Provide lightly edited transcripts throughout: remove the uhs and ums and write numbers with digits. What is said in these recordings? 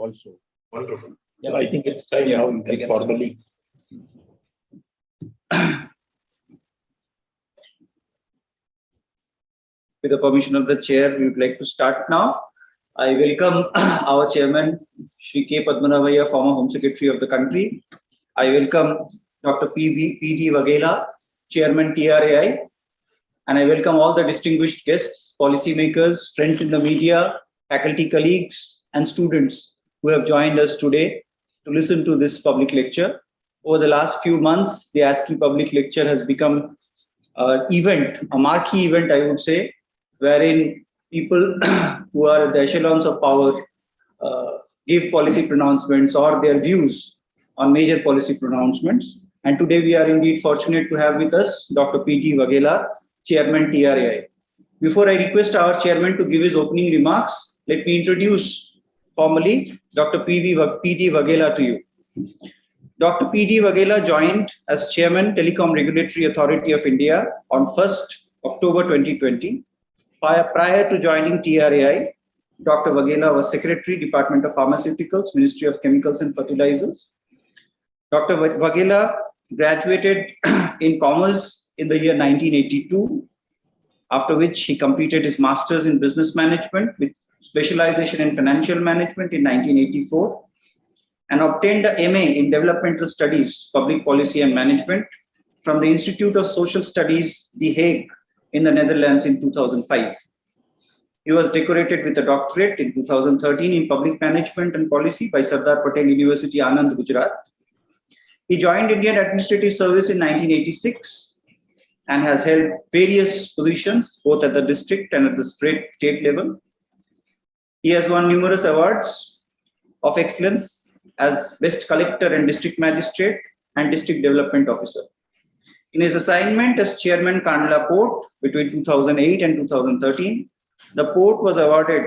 also. Wonderful. Yeah. I think it's time now you can formally. With the permission of the chair, we would like to start now. I welcome our chairman, Shri K. Padmanabhaiah, former Home Secretary of the country. I welcome Dr. P.D. Vaghela, Chairman TRAI. And I welcome all the distinguished guests, policymakers, friends in the media, faculty colleagues, and students who have joined us today to listen to this public lecture. Over the last few months, the ASCI public lecture has become an event, a marquee event, I would say, wherein people who are at the echelons of power give policy pronouncements or their views on major policy pronouncements. And today we are indeed fortunate to have with us Dr. P.D. Vaghela, Chairman TRAI. Before I request our chairman to give his opening remarks, let me introduce formally Dr. P.D. Vaghela to you. Dr. P.D. Vaghela joined as Chairman Telecom Regulatory Authority of India on 1st October 2020. Prior to joining TRAI, Dr. Vaghela was Secretary, Department of Pharmaceuticals, Ministry of Chemicals and Fertilizers. Dr. Vaghela graduated in Commerce in the year 1982, after which he completed his Master's in Business Management with specialization in Financial Management in 1984 and obtained a MA in Developmental Studies, Public Policy and Management from the Institute of Social Studies, The Hague, in the Netherlands in 2005. He was decorated with a doctorate in 2013 in Public Management and Policy by Sardar Patel University, Anand, Gujarat. He joined Indian Administrative Service in 1986 and has held various positions both at the district and at the state level. He has won numerous awards of excellence as Best Collector and District Magistrate and District Development Officer. In his assignment as Chairman Kandla Port between 2008 and 2013, the port was awarded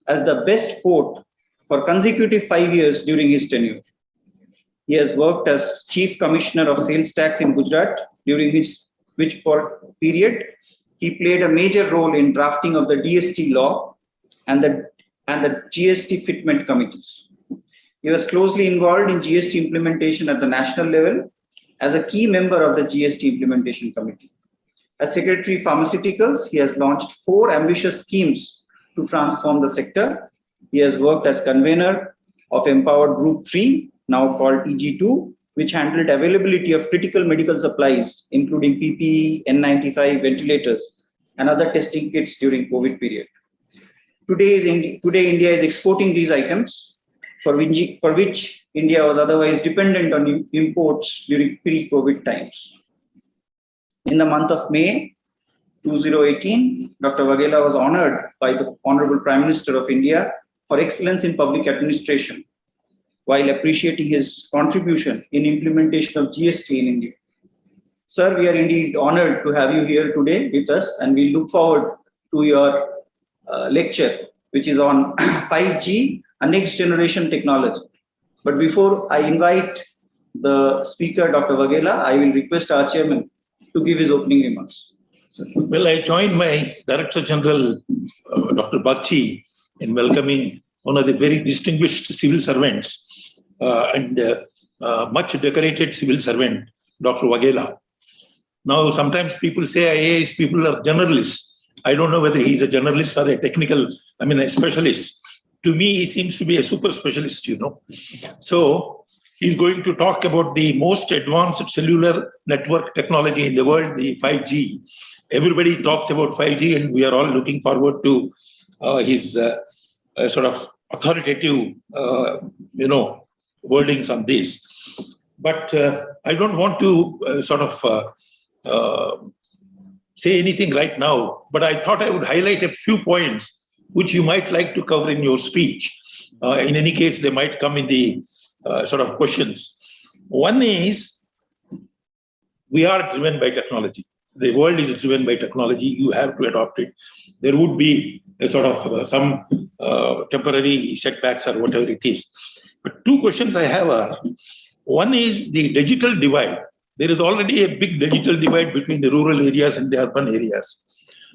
as the best port for consecutive 5 years during his tenure. He has worked as Chief Commissioner of Sales Tax in Gujarat, during which period he played a major role in drafting of the DST law and the GST fitment committees. He was closely involved in GST implementation at the national level as a key member of the GST implementation committee. As Secretary Pharmaceuticals, he has launched 4 ambitious schemes to transform the sector. He has worked as convener of Empowered Group 3, now called EG2, which handled availability of critical medical supplies, including PPE, N95, ventilators, and other testing kits during COVID period. Today, India is exporting these items, for which India was otherwise dependent on imports during pre-COVID times. In the month of May 2018, Dr. Vaghela was honored by the Honorable Prime Minister of India for excellence in public administration, while appreciating his contribution in implementation of GST in India. Sir, we are indeed honored to have you here today with us, and we look forward to your lecture, which is on 5G, a next generation technology. But before I invite the speaker, Dr. Vaghela, I will request our chairman to give his opening remarks. Well, I join my Director General, Dr. Bagchi, in welcoming one of the very distinguished civil servants and much decorated civil servant, Dr. Vaghela. Now, sometimes people say IAS people are generalists. I don't know whether he's a generalist or a specialist. To me, he seems to be a super specialist, So he's going to talk about the most advanced cellular network technology in the world, the 5G. Everybody talks about 5G, and we are all looking forward to his sort of authoritative, wordings on this. But I don't want to say anything right now, but I thought I would highlight a few points which you might like to cover in your speech. In any case, they might come in the sort of questions. One is, we are driven by technology. The world is driven by technology. You have to adopt it. There would be a sort of some temporary setbacks or whatever it is. But 2 questions I have are, one is the digital divide. There is already a big digital divide between the rural areas and the urban areas.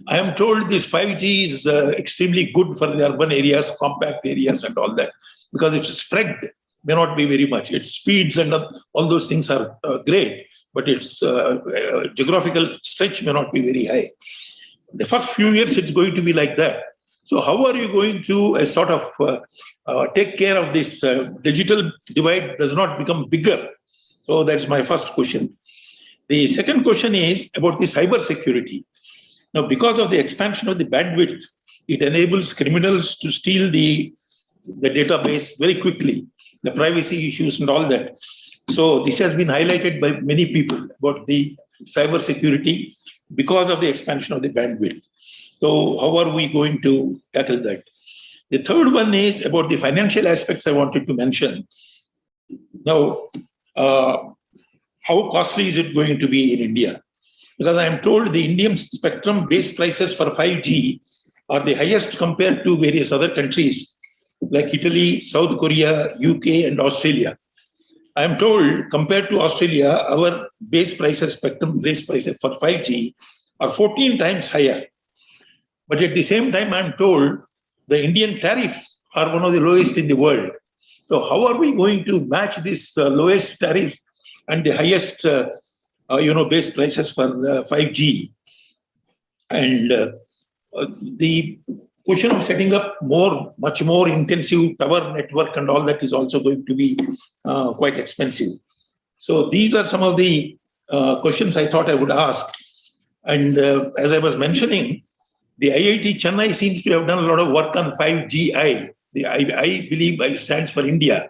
I am told this 5G is extremely good for the urban areas, compact areas and all that. because its spread may not be very much. Its speeds and all those things are great, but its geographical stretch may not be very high. The first few years, it's going to be like that. So how are you going to sort of take care of this digital divide does not become bigger? So that's my first question. The second question is about the cyber security. Now, because of the expansion of the bandwidth, it enables criminals to steal the database very quickly, the privacy issues and all that. So this has been highlighted by many people about the cyber security because of the expansion of the bandwidth. So how are we going to tackle that? The third one is about the financial aspects I wanted to mention. Now, how costly is it going to be in India? Because I am told the Indian spectrum base prices for 5G are the highest compared to various other countries like Italy, South Korea, UK, and Australia. I am told compared to Australia, our base prices, spectrum base prices for 5G are 14 times higher. But at the same time, I am told the Indian tariffs are one of the lowest in the world. So how are we going to match this lowest tariff and the highest, base prices for 5G? And the question of setting up much more intensive tower network and all that is also going to be quite expensive. So these are some of the questions I thought I would ask. And as I was mentioning, the IIT Chennai seems to have done a lot of work on 5GI. The I believe I stands for India.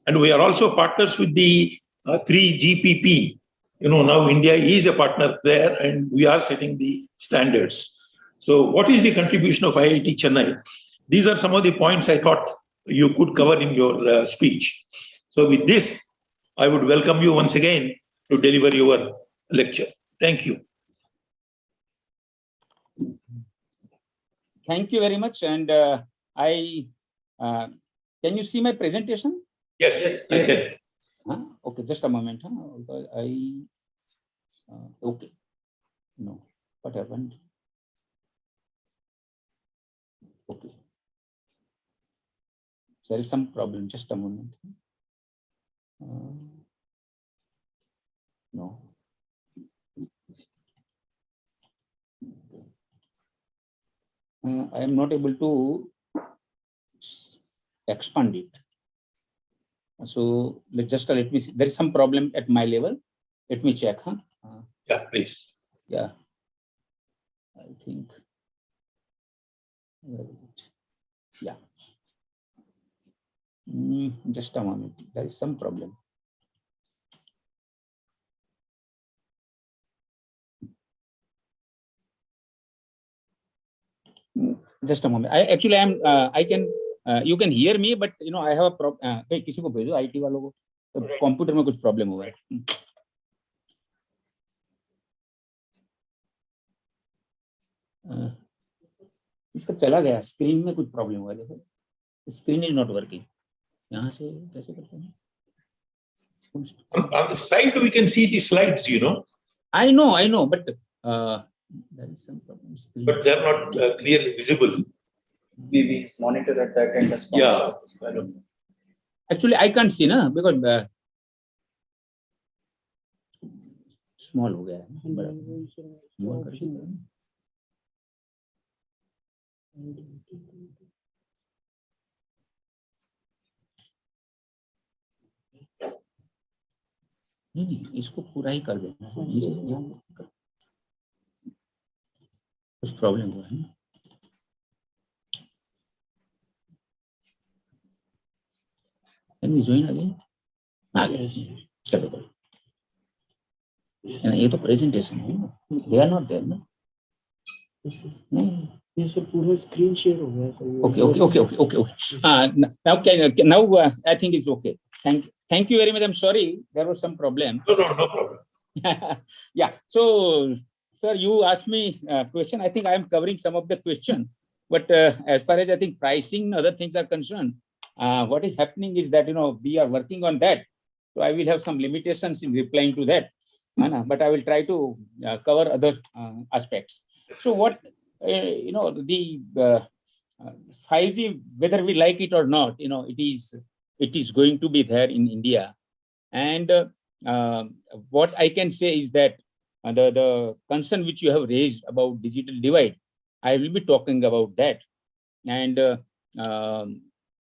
And we are also partners with the 3GPP. Now India is a partner there and we are setting the standards. So what is the contribution of IIT Chennai? These are some of the points I thought you could cover in your speech. So with this, I would welcome you once again to deliver your lecture. Thank you. Thank you very much. And can you see my presentation? Yes. Okay. Okay, just a moment. Okay. No, what happened? Okay. There is some problem. Just a moment. No. I am not able to expand it. So let me see. There is some problem at my level. Let me check. Yeah, please. Yeah. I think. Yeah. Just a moment. There is some problem. Just a moment. I can. You can hear me, but I have a problem. किसी को भेजो IT वालों को. Computer में कुछ problem हुआ है. इसका चला गया. स्क्रीन में कुछ प्रॉब्लम हुआ है. देखो. Screen is not working. यहाँ से कैसे करते हैं? On the side, we can see the slides, I know, but there is some problem. But they are not clearly visible. Maybe monitor at that end. Yeah, I know. Actually, I can't see, na, because small हो गया है. नहीं, इसको पूरा ही कर देना है. कुछ प्रॉब्लम हुआ है. Can we join again? चलो. ये तो प्रेजेंटेशन है. They are not there, ना? नहीं. ये सब पूरा स्क्रीन शेयर हो गया. Okay. Now I think it's okay. Thank you very much. I'm sorry there was some problem. No problem. Yeah. So, sir, you asked me a question. I think I am covering some of the question, but as far as I think pricing and other things are concerned, what is happening is that we are working on that. So I will have some limitations in replying to that, but I will try to cover other aspects. So what the 5G, whether we like it or not, it is going to be there in India. And what I can say is that the concern which you have raised about digital divide, I will be talking about that. And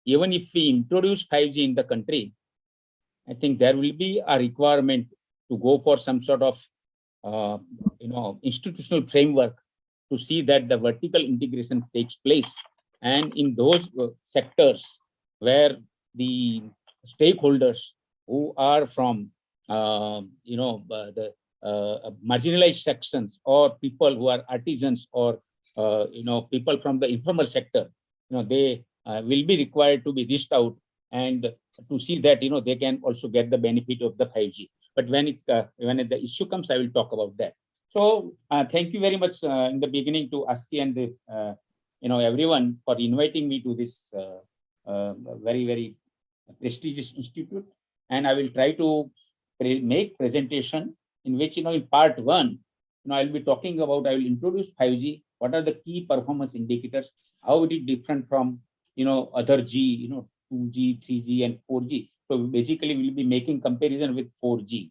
even if we introduce 5G in the country, I think there will be a requirement to go for some sort of institutional framework to see that the vertical integration takes place. And in those sectors where the stakeholders who are from the marginalized sections, or people who are artisans, or people from the informal sector, they will be required to be reached out and to see that they can also get the benefit of the 5G. But when the issue comes, I will talk about that. So thank you very much in the beginning to ASCI and the, everyone for inviting me to this very, very prestigious institute. And I will try to make presentation in which, in part one, I will be talking about, I will introduce 5G, what are the key performance indicators, how it is different from, other G, 2G, 3G, and 4G. So basically, we'll be making comparison with 4G,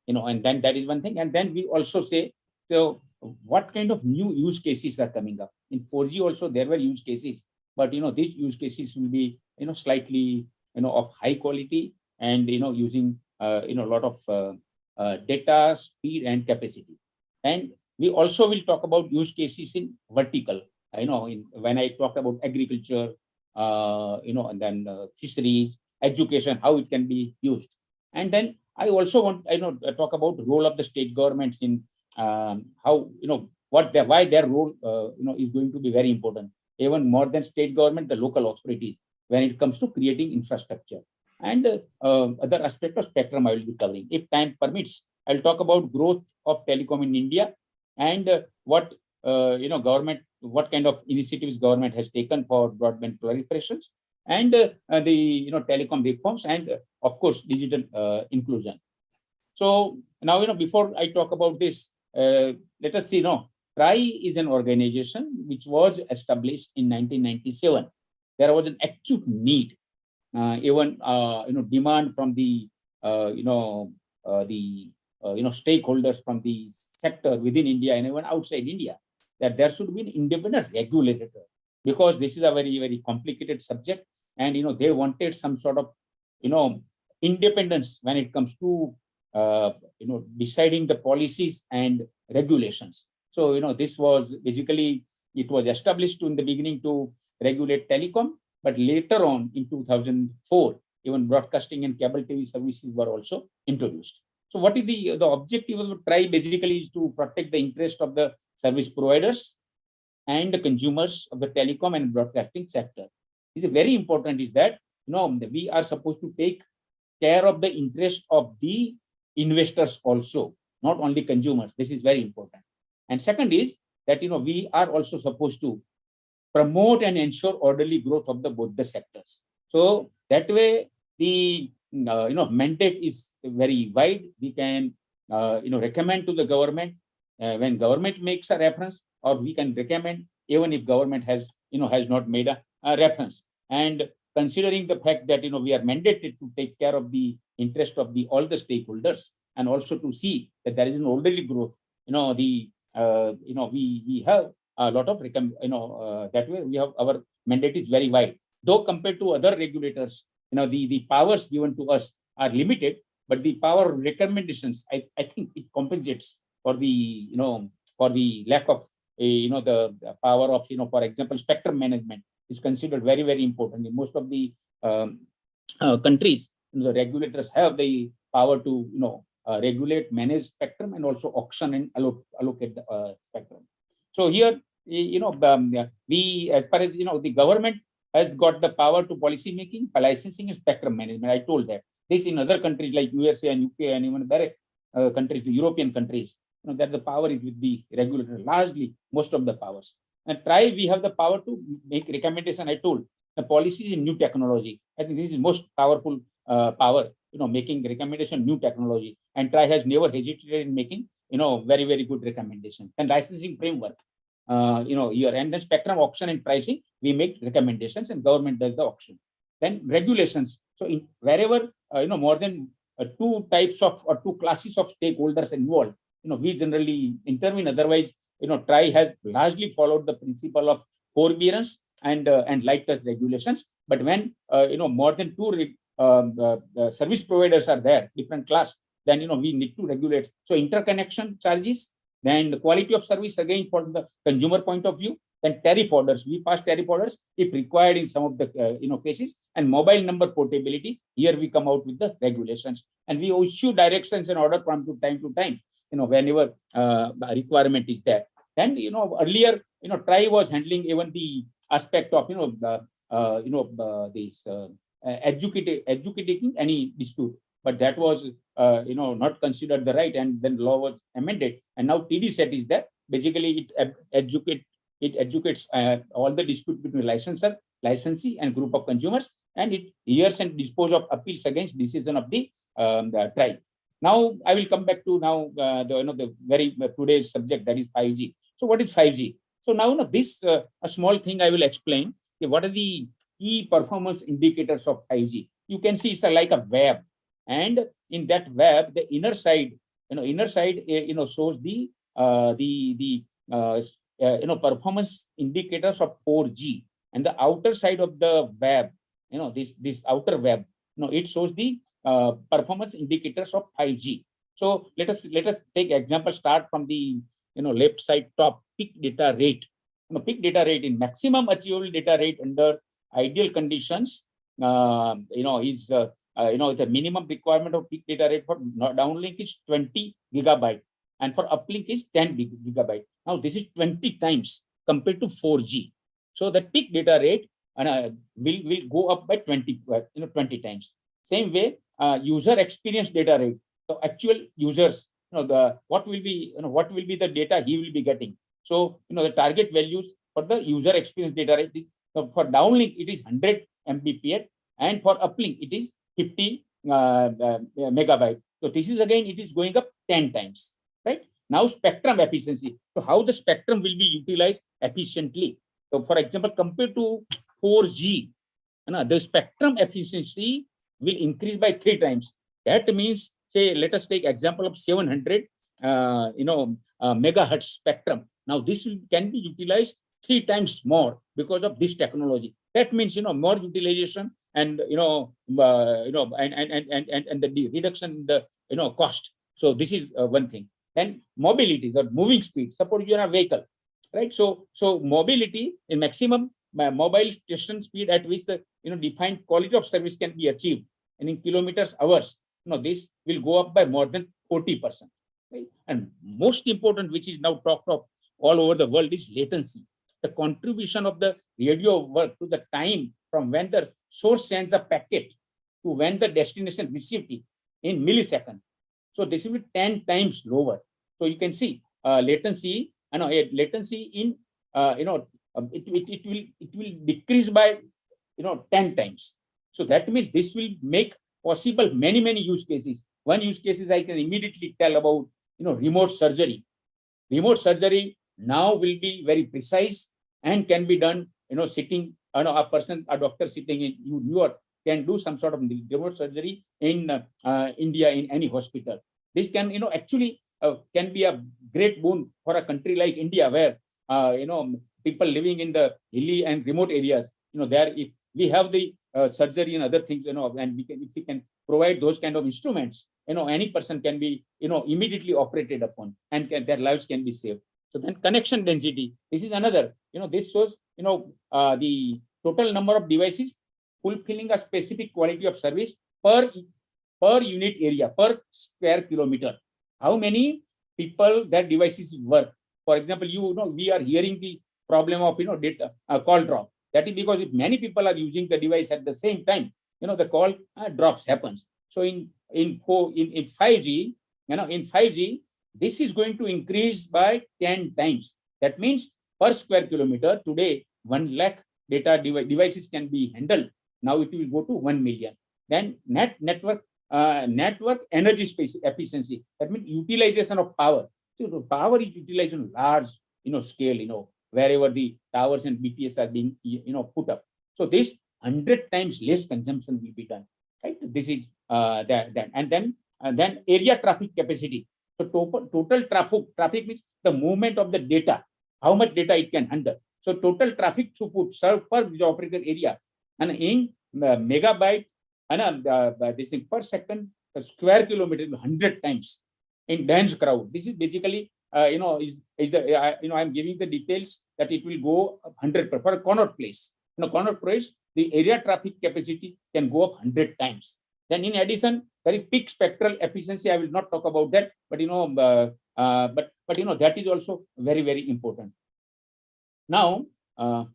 and then that is one thing. And then we also say, so what kind of new use cases are coming up? In 4G also, there were use cases, but, these use cases will be, slightly, of high quality, and, using, a lot of data, speed, and capacity. And we also will talk about use cases in vertical. When I talked about agriculture, and then fisheries, education, how it can be used. And then I also want, talk about the role of the state governments in how, why their role, is going to be very important. Even more than state government, the local authorities, when it comes to creating infrastructure. And other aspect of spectrum I will be covering. If time permits, I'll talk about growth of telecom in India, and what government, what kind of initiatives government has taken for broadband proliferations, and the telecom reforms, and of course digital inclusion. So now before I talk about this, let us see. TRAI is an organization which was established in 1997. There was an acute need, even demand from the stakeholders from the sector within India and even outside India, that there should be an independent regulator, because this is a very, very complicated subject, and they wanted some sort of independence when it comes to deciding the policies and regulations. So this was basically, it was established in the beginning to regulate telecom, but later on in 2004, even broadcasting and cable TV services were also introduced. So what is the objective of the TRAI? Basically is to protect the interest of the service providers and the consumers of the telecom and broadcasting sector. It is very important is that we are supposed to take care of the interest of the investors also, not only consumers. This is very important. And second is that we are also supposed to promote and ensure orderly growth of both the sectors. So that way the mandate is very wide. We can recommend to the government when government makes a reference, or we can recommend even if government has not made a reference. And considering the fact that we are mandated to take care of the interest of all the stakeholders, and also to see that there is an orderly growth, we have a lot of that way we have, our mandate is very wide. Though compared to other regulators, the powers given to us are limited, but the power of recommendations, I think it compensates for the for the lack of the power of for example, spectrum management is considered very, very important. In most of the countries, the regulators have the power to regulate, manage spectrum, and also auction and allocate the spectrum. So here, we, as far as the government has got the power to policy making, licensing, and spectrum management. I told that this in other countries like USA and UK and even other countries, the European countries, that the power is with the regulator, largely most of the powers. And TRAI, we have the power to make recommendation. I told the policies in new technology. I think this is most powerful power, making recommendation, new technology. And TRAI has never hesitated in making, very, very good recommendation. And licensing framework. year. And the spectrum auction and pricing, we make recommendations and government does the auction. Then regulations. So in wherever, more than two types of or two classes of stakeholders involved, we generally intervene. Otherwise, TRAI has largely followed the principle of forbearance and light touch regulations. But when, more than two service providers are there, different class, then, we need to regulate. So interconnection charges, then the quality of service, again, for the consumer point of view, then tariff orders. We pass tariff orders if required in some of the cases, and mobile number portability. Here we come out with the regulations, and we issue directions and order from time to time, whenever requirement is there. Then, earlier, TRAI was handling even the aspect of, educating any dispute, but that was, not considered the right, and then law was amended, and now TD set is there. Basically, it educates all the dispute between licensor, licensee, and group of consumers, and it hears and dispose of appeals against decision of the TRAI. Now, I will come back to the very today's subject, that is 5G. So, what is 5G? So now, this a small thing I will explain. What are the key performance indicators of 5G? You can see it's like a web, and in that web, the inner side, shows the performance indicators of 4G, and the outer side of the web, this outer web, it shows the performance indicators of 5G. So let us take example. Start from the left side top, peak data rate. Peak data rate in maximum achievable data rate under ideal conditions. Is the minimum requirement of peak data rate for downlink is 20 gigabyte, and for uplink is 10 gigabyte. Now this is 20 times compared to 4G. So the peak data rate will go up by 20 times. Same way, user experience data rate. So actual users, what will be the data he will be getting. So the target values for the user experience data rate is, for downlink it is 100 Mbps, and for uplink it is 50 megabyte. So this is again, it is going up 10 times, right? Now spectrum efficiency. So how the spectrum will be utilized efficiently. So for example, compared to 4G, the spectrum efficiency will increase by 3 times. That means, say, let us take example of 700 megahertz spectrum. Now this can be utilized 3 times more because of this technology. That means, more utilization, and and the reduction in the cost. So this is one thing. Then mobility, the moving speed. Suppose you are a vehicle, right? So mobility in maximum mobile station speed at which the defined quality of service can be achieved, and in kilometers hours, this will go up by more than 40%. Right? And most important, which is now talked of all over the world, is latency. The contribution of the radio work to the time from when the source sends a packet to when the destination receives it in milliseconds. So this will be 10 times lower. So you can see latency. Latency in it will decrease by 10 times. So that means this will make possible many use cases. One use case is I can immediately tell about remote surgery. Remote surgery now will be very precise and can be done sitting, a doctor sitting in New York can do some sort of remote surgery in India, in any hospital. This can actually can be a great boon for a country like India, where people living in the hilly and remote areas, there if we have the surgery and other things, and if we can provide those kind of instruments, any person can be immediately operated upon, and their lives can be saved. So then connection density, this is another, this shows the total number of devices fulfilling a specific quality of service per unit area, per square kilometer. How many people their devices work? For example, we are hearing the problem of data call drop. That is because if many people are using the device at the same time, the call drops happens. So in 5G, in 5G, this is going to increase by 10 times. That means per square kilometer, today 1 lakh data devices can be handled. Now it will go to 1 million. Then network energy space efficiency. That means utilization of power. So the power is utilized on large scale. wherever the towers and BTS are being, put up. So this 100 times less consumption will be done, right? This is that, and then area traffic capacity. So total traffic means the movement of the data, how much data it can handle. So total traffic throughput served per geographical area, and in megabyte and this thing per second, a square kilometer 100 times in dense crowd. This is basically is the I'm giving the details that it will go 100 for a Connaught Place. Connaught Place, the area traffic capacity can go up 100 times. Then in addition, there is peak spectral efficiency. I will not talk about that, but that is also very, very important. Now, I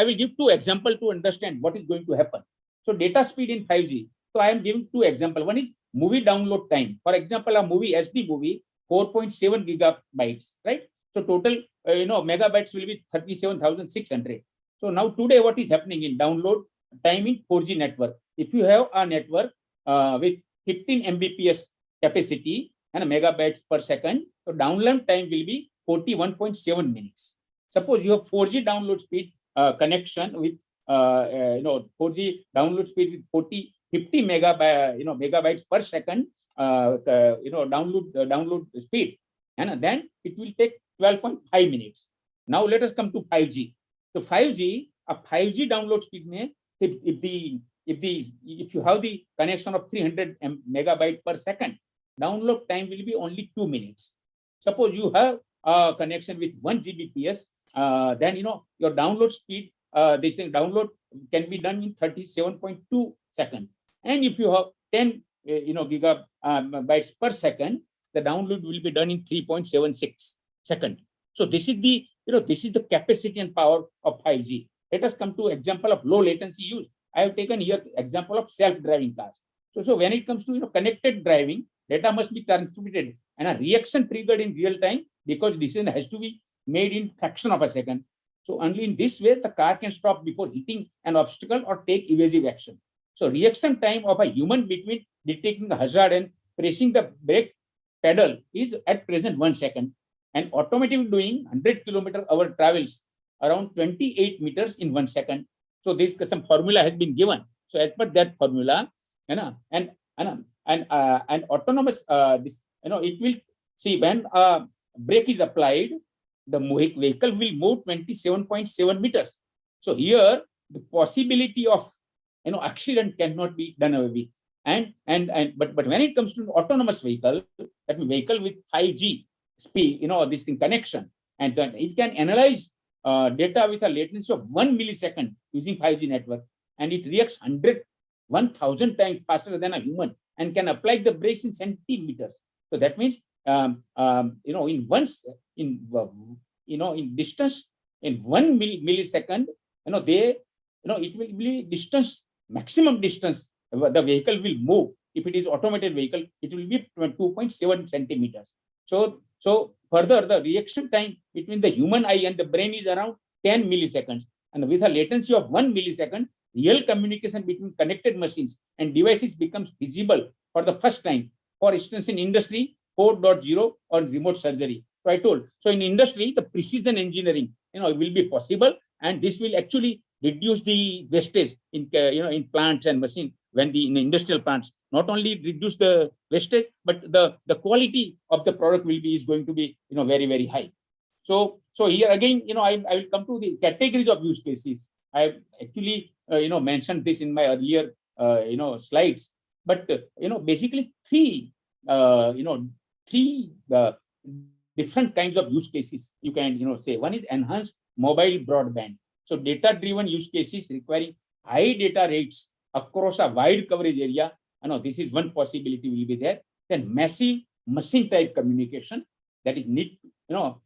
will give two examples to understand what is going to happen. So data speed in 5G. So I am giving two examples. One is movie download time. For example, a movie, SD movie, 4.7 gigabytes, right? So total, megabytes will be 37,600. So now today, what is happening in download time in 4G network? If you have a network with 15 Mbps capacity and megabytes per second, so download time will be 41.7 minutes. Suppose you have 4G download speed connection with 4G download speed with 50 megabytes per second download speed, and then it will take 12.5 minutes. Now let us come to 5G. So 5G, a 5G download speed may, if you have the connection of 300 megabyte per second, download time will be only 2 minutes. Suppose you have a connection with 1 Gbps, then your download speed, this thing download can be done in 37.2 seconds. And if you have 10 gigabytes per second, the download will be done in 3.76 seconds. So this is the capacity and power of 5G. Let us come to example of low latency use. I have taken here example of self-driving cars. So when it comes to connected driving, data must be transmitted and a reaction triggered in real time, because decision has to be made in fraction of a second. So only in this way the car can stop before hitting an obstacle or take evasive action. So reaction time of a human between detecting the hazard and pressing the brake pedal is at present 1 second, and automotive doing 100 km/h travels around 28 meters in 1 second. So this some formula has been given. So as per that formula, and autonomous it will see when brake is applied, the vehicle will move 27.7 meters. So here the possibility of accident cannot be done away with. But when it comes to autonomous vehicle, that vehicle with 5G speed, this thing connection, and then it can analyze data with a latency of 1 millisecond using 5G network, and it reacts 1,000 times faster than a human and can apply the brakes in centimeters. So that means in distance in 1 millisecond, it will be distance, maximum distance the vehicle will move. If it is automated vehicle, it will be 2.7 centimeters. So further, the reaction time between the human eye and the brain is around 10 milliseconds, and with a latency of 1 millisecond, real communication between connected machines and devices becomes visible for the first time. For instance, in industry 4.0 or remote surgery. So I told, so in industry, the precision engineering, will be possible, and this will actually reduce the wastage in plants and machines. When in industrial plants, not only reduce the wastage, but the quality of the product is going to be very, very high. So here again, I will come to the categories of use cases. I actually mentioned this in my earlier slides, but basically three different kinds of use cases you can say. One is enhanced mobile broadband. So data driven use cases requiring high data rates across a wide coverage area. This is one possibility will be there. Then massive machine type communication, that is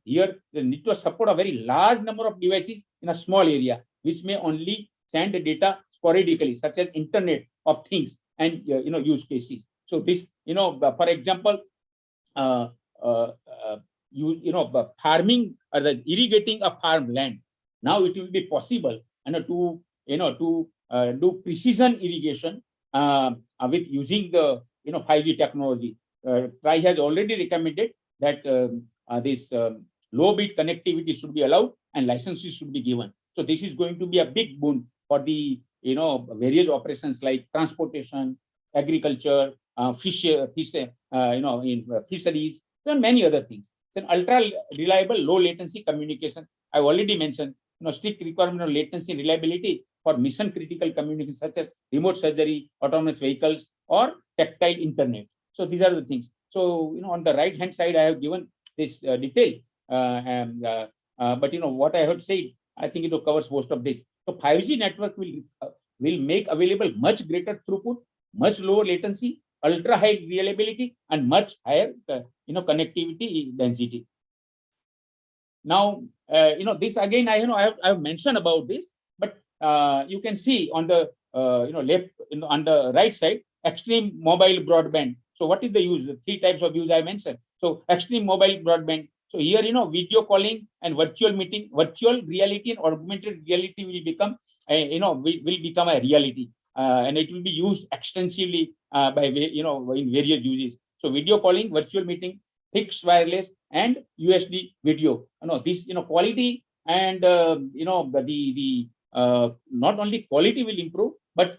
here they need to support a very large number of devices in a small area, which may only send data sporadically, such as Internet of Things and use cases. So this for example, farming or the irrigating a farmland. Now it will be possible to do precision irrigation with using the 5G technology. TRAI has already recommended that this low bit connectivity should be allowed and licenses should be given. So this is going to be a big boon for the various operations like transportation, agriculture, fisheries, and many other things. Then ultra reliable low latency communication. I've already mentioned strict requirement of latency and reliability for mission critical communication such as remote surgery, autonomous vehicles, or tactile internet. So these are the things. So on the right hand side I have given this detail, but what I heard said, I think it covers most of this. So 5G network will make available much greater throughput, much lower latency, ultra high reliability, and much higher connectivity density. Now this again I have mentioned about this, but you can see on the left on the right side, extreme mobile broadband. So what is the use? The 3 types of use I mentioned. So extreme mobile broadband. So here video calling and virtual meeting, virtual reality and augmented reality will become will become a reality, and it will be used extensively by in various uses. So video calling, virtual meeting, fixed wireless, and USD video. This quality and not only quality will improve, but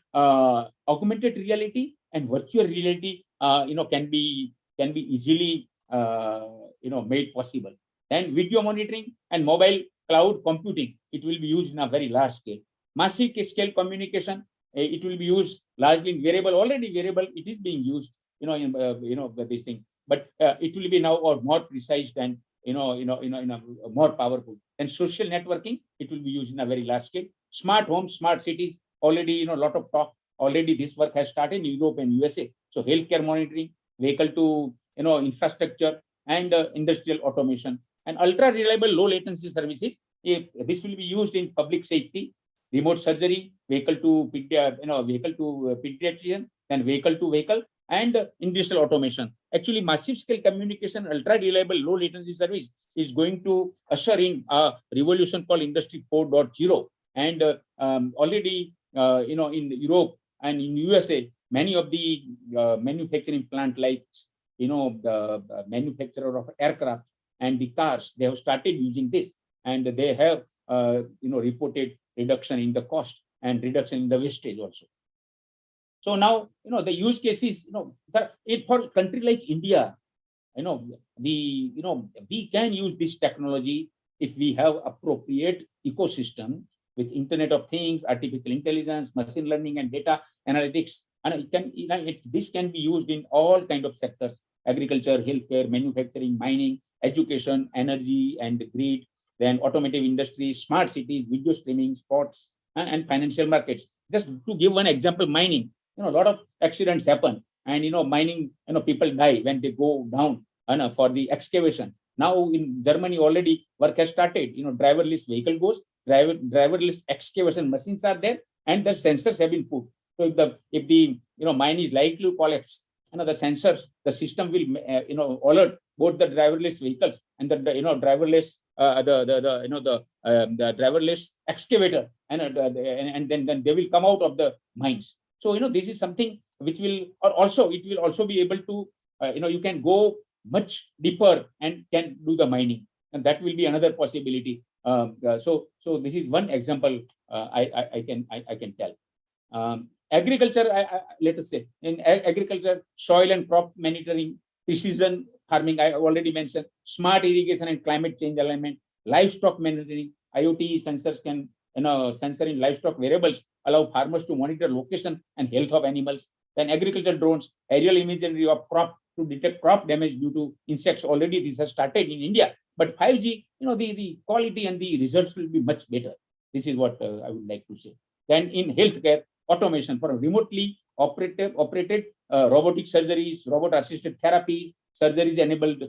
augmented reality and virtual reality can be easily made possible. And video monitoring and mobile cloud computing, it will be used in a very large scale. Massive scale communication, it will be used largely in variable, already variable, it is being used in this thing, but it will be now or more precise and more powerful. And social networking, it will be used in a very large scale. Smart homes, smart cities, already a lot of talk, already this work has started in Europe and USA. So healthcare monitoring, vehicle to infrastructure, and industrial automation, and ultra reliable low latency services. This will be used in public safety, remote surgery, vehicle to pediatrician, and vehicle to vehicle, and industrial automation. Actually, massive scale communication, ultra reliable low latency service is going to usher in a revolution called Industry 4.0. And already in Europe and in USA, many of the manufacturing plant like the manufacturer of aircraft and the cars, they have started using this, and they have reported reduction in the cost and reduction in the wastage also. So now the use cases, for a country like India, we can use this technology if we have appropriate ecosystem with Internet of Things, artificial intelligence, machine learning, and data analytics. And this can be used in all kind of sectors: agriculture, healthcare, manufacturing, mining, education, energy and grid, then automotive industry, smart cities, video streaming, sports, and financial markets. Just to give one example, mining, a lot of accidents happen, and mining, people die when they go down for the excavation. Now in Germany already work has started. Driverless vehicle goes, driverless excavation machines are there, and the sensors have been put. So if the mine is likely to collapse, the sensors, the system will alert both the driverless vehicles and the driverless the driverless excavator, and then they will come out of the mines. So this is something which will also be able to you can go much deeper and can do the mining, and that will be another possibility. So this is one example I can tell. Agriculture, let us say in agriculture, soil and crop monitoring, precision farming, I already mentioned, smart irrigation and climate change alignment, livestock monitoring, IoT sensors can sensor in livestock variables allow farmers to monitor location and health of animals. Then agriculture drones, aerial imagery of crop to detect crop damage due to insects. Already this has started in India, but 5G, the quality and the results will be much better. This is what I would like to say. Then in healthcare, automation for remotely operated robotic surgeries, robot assisted therapies, surgeries enabled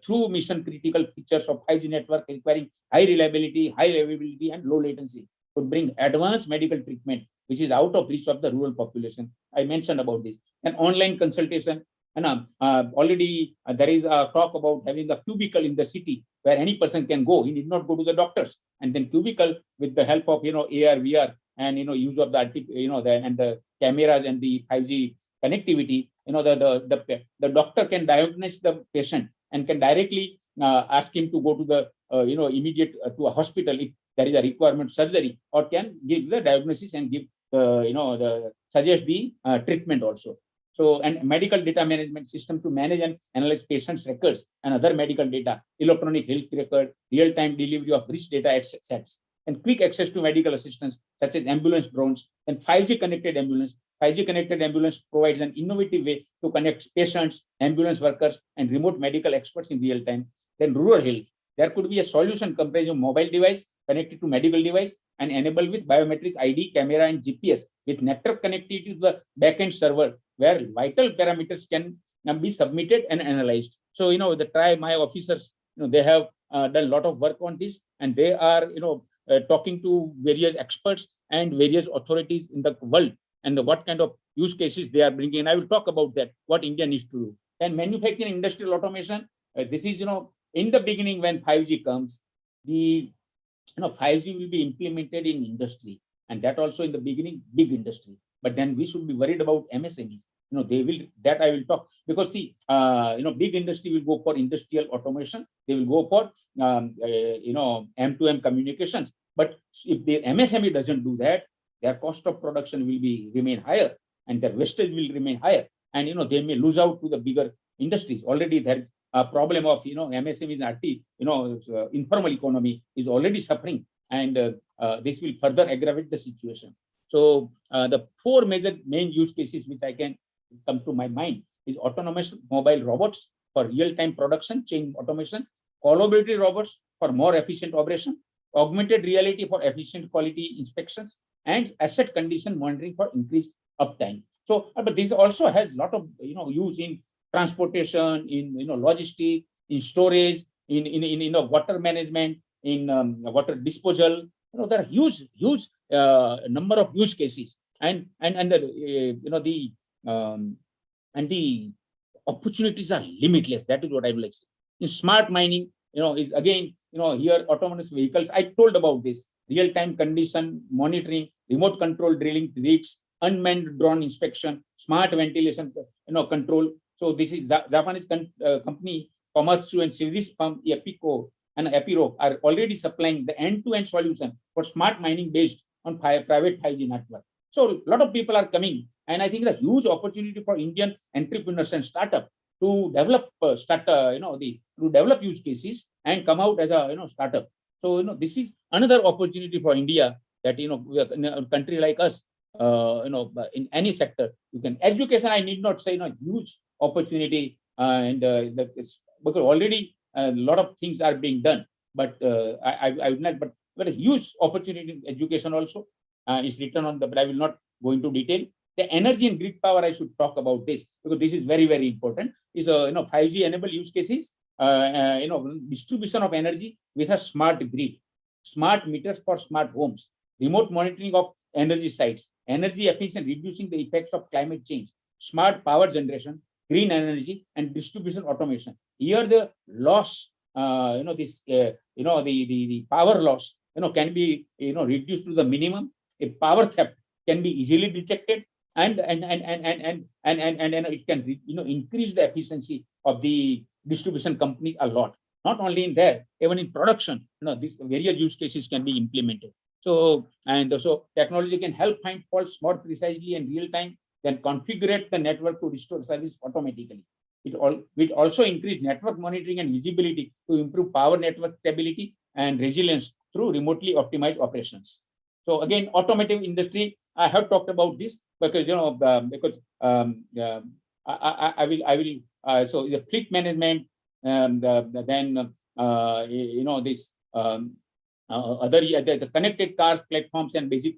through mission critical features of 5G network requiring high reliability, high availability, and low latency could bring advanced medical treatment, which is out of reach of the rural population. I mentioned about this. And online consultation, and already there is a talk about having a cubicle in the city where any person can go. He need not go to the doctors, and then cubicle with the help of AR, VR, and use of the cameras and the 5G connectivity. The doctor can diagnose the patient and can directly ask him to go to the immediate to a hospital if there is a requirement surgery, or can give the diagnosis and give suggest the treatment also. So, and medical data management system to manage and analyze patients' records and other medical data, electronic health record, real-time delivery of rich data sets, and quick access to medical assistance such as ambulance drones, and 5G connected ambulance. 5G connected ambulance provides an innovative way to connect patients, ambulance workers, and remote medical experts in real time. Then rural health. There could be a solution comprising of mobile device connected to medical device and enabled with biometric ID, camera, and GPS with network connectivity to the backend server, where vital parameters can be submitted and analyzed. So, the TRAI, my officers, they have done a lot of work on this, and they are, talking to various experts and various authorities in the world, and what kind of use cases they are bringing. And I will talk about that, what India needs to do. And manufacturing industrial automation, this is, in the beginning when 5G comes, the 5G will be implemented in industry, and that also in the beginning, big industry. But then we should be worried about MSMEs. They will, that I will talk, because see, big industry will go for industrial automation. They will go for, M2M communications. But if the MSME doesn't do that, their cost of production will remain higher, and their wastage will remain higher. And, they may lose out to the bigger industries. Already there is problem of, MSMEs and RT, informal economy is already suffering, and this will further aggravate the situation. So the four major main use cases which I can come to my mind is autonomous mobile robots for real-time production chain automation, collaborative robots for more efficient operation, augmented reality for efficient quality inspections, and asset condition monitoring for increased uptime. So, but this also has a lot of use in transportation, in logistics, in storage, in water management, in water disposal. There are huge number of use cases, and the opportunities are limitless. That is what I would like to say. In smart mining, is again, here autonomous vehicles. I told about this real-time condition monitoring, remote control drilling rigs, unmanned drone inspection, smart ventilation, control. So this is Japanese company Komatsu and Swedish firm Epico and Epiro are already supplying the end-to-end solution for smart mining based on private 5G network. So a lot of people are coming, and I think the huge opportunity for Indian entrepreneurs and startup to develop to develop use cases and come out as a startup. So this is another opportunity for India, that in a country like us, in any sector, you can education. I need not say huge opportunity, and because already a lot of things are being done, but I would not, but a huge opportunity in education also is written on the, but I will not go into detail. The energy and grid power, I should talk about this, because this is very, very important. Is 5G enabled use cases, distribution of energy with a smart grid, smart meters for smart homes, remote monitoring of energy sites, energy efficient, reducing the effects of climate change, smart power generation, green energy, and distribution automation. Here the loss, the power loss, can be reduced to the minimum. A power theft can be easily detected, and it can increase the efficiency of the distribution companies a lot. Not only in there, even in production, these various use cases can be implemented. So, and so technology can help find faults more precisely and real time, then configure the network to restore service automatically. It also increase network monitoring and visibility to improve power network stability and resilience through remotely optimized operations. So again, automotive industry, I have talked about this because I will so the fleet management, then this other the connected cars platforms and basic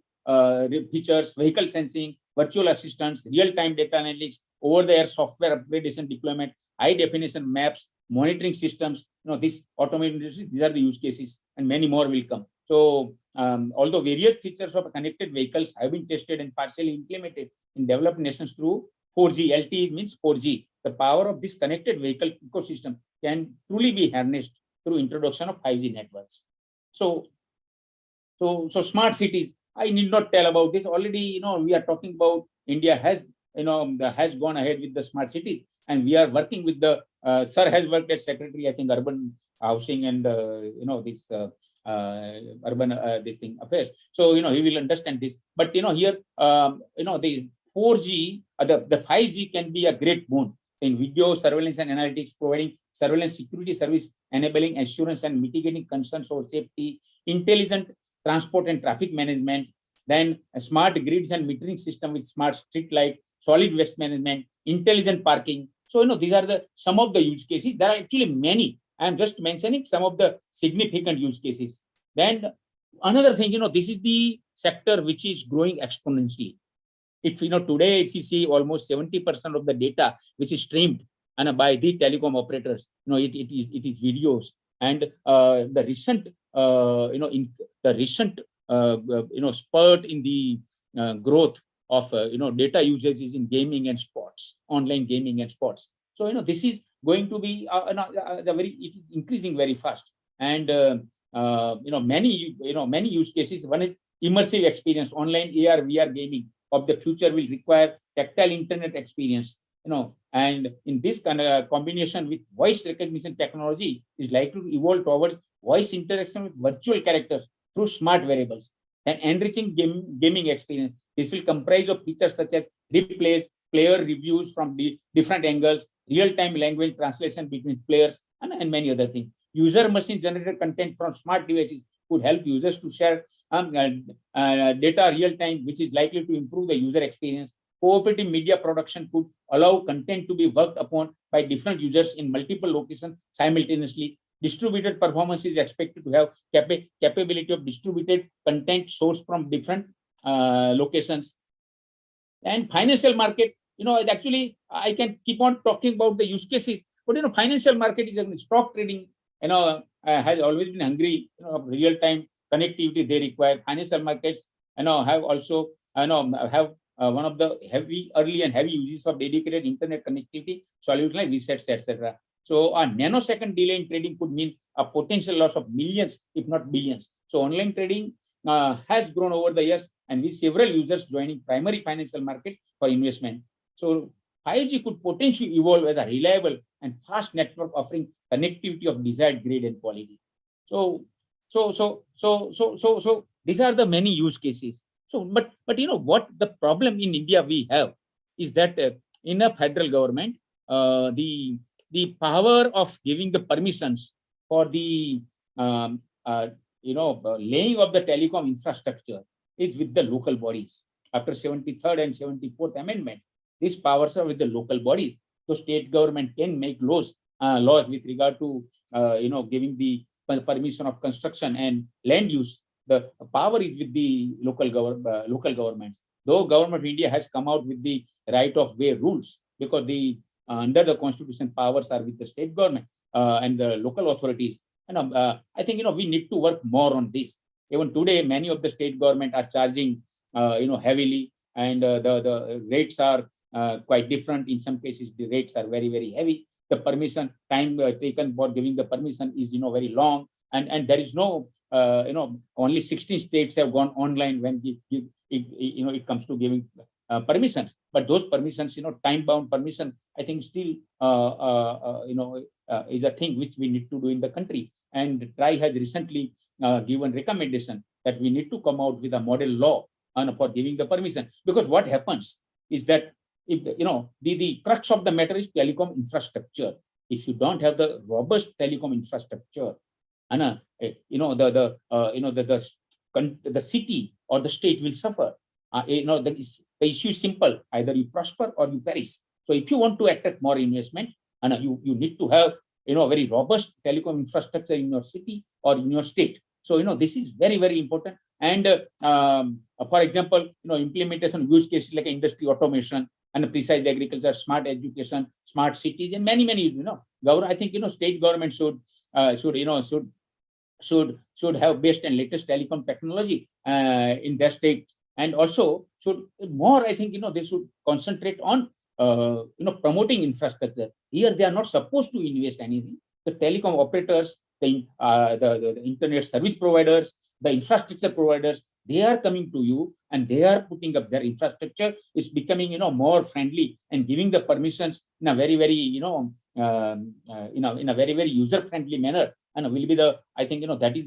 features, vehicle sensing, virtual assistants, real-time data analytics, over-the-air software upgradation deployment, high-definition maps, monitoring systems. This automotive industry, these are the use cases, and many more will come. So, although various features of connected vehicles have been tested and partially implemented in developed nations through 4G, LTE means 4G, the power of this connected vehicle ecosystem can truly be harnessed through introduction of 5G networks. So smart cities, I need not tell about this. Already, we are talking about India has gone ahead with the smart cities, and we are working with the sir has worked as secretary, I think, urban housing and this urban this thing affairs. So he will understand this. But here the 4G, the 5G can be a great boon in video surveillance and analytics, providing surveillance security service, enabling assurance and mitigating concerns over safety, intelligent transport and traffic management, then a smart grids and metering system with smart street light, solid waste management, intelligent parking. So these are some of the use cases. There are actually many. I am just mentioning some of the significant use cases. Then another thing, this is the sector which is growing exponentially. If today, if you see almost 70% of the data which is streamed and by the telecom operators, it is videos. And the recent spurt in the growth of data usage is in gaming and sports, online gaming and sports. So this is going to be it is increasing very fast. And many use cases. One is immersive experience, online AR VR gaming of the future will require tactile internet experience, and in this kind of combination with voice recognition technology is likely to evolve towards voice interaction with virtual characters through smart variables and enriching gaming experience. This will comprise of features such as replays, player reviews from the different angles, real-time language translation between players, and many other things. User machine generated content from smart devices could help users to share data real time, which is likely to improve the user experience. Cooperative media production could allow content to be worked upon by different users in multiple locations simultaneously. Distributed performance is expected to have capability of distributed content sourced from different locations. And financial market, actually I can keep on talking about the use cases, but financial market is stock trading, has always been hungry, real time connectivity they require. Financial markets, have also, have one of the early and heavy uses of dedicated internet connectivity, solutions like resets, etc. So a nanosecond delay in trading could mean a potential loss of millions, if not billions. So online trading has grown over the years, and with several users joining primary financial market for investment. So 5G could potentially evolve as a reliable and fast network offering connectivity of desired grade and quality. So these are the many use cases. So, but what the problem in India we have is that in a federal government, the power of giving the permissions for the laying of the telecom infrastructure is with the local bodies. After 73rd and 74th Amendment, these powers are with the local bodies. So state government can make laws with regard to giving the permission of construction and land use. The power is with the local governments. Though Government of India has come out with the right of way rules, because the under the constitution powers are with the state government and the local authorities. And I think we need to work more on this. Even today, many of the state government are charging heavily, and the rates are quite different. In some cases, the rates are very, very heavy. The permission time taken for giving the permission is very long, and there is no only 16 states have gone online when it comes to giving permissions. But those permissions, time-bound permission, I think still is a thing which we need to do in the country. And TRAI has recently given recommendation that we need to come out with a model law for giving the permission. Because what happens is that if the crux of the matter is telecom infrastructure. If you don't have the robust telecom infrastructure, and the city or the state will suffer. The issue is simple: either you prosper or you perish. So if you want to attract more investment, and you need to have very robust telecom infrastructure in your city or in your state. So this is very, very important. And for example, implementation use cases like industry automation and precise agriculture, smart education, smart cities, and many, I think state government should have best and latest telecom technology in their state, and also should more. I think they should concentrate on promoting infrastructure. Here they are not supposed to invest anything. The telecom operators, the internet service providers, the infrastructure providers, They are coming to you and they are putting up their infrastructure. Is becoming, more friendly and giving the permissions in a very, very, in a very, very user-friendly manner. And will be the, I think, that is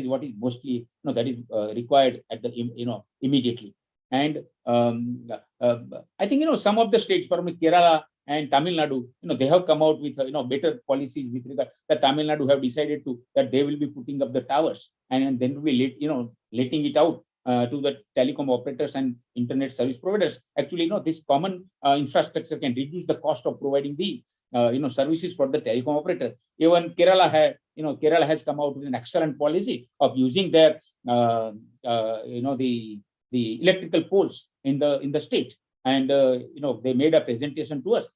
what is mostly, that is required at the, immediately. And I think, some of the states from Kerala and Tamil Nadu, they have come out with, better policies with regard. That Tamil Nadu have decided that they will be putting up the towers and then will be letting it out to the telecom operators and internet service providers. Actually, this common infrastructure can reduce the cost of providing the services for the telecom operator. Even Kerala has come out with an excellent policy of using their the electrical poles in the state, and they made a presentation to us.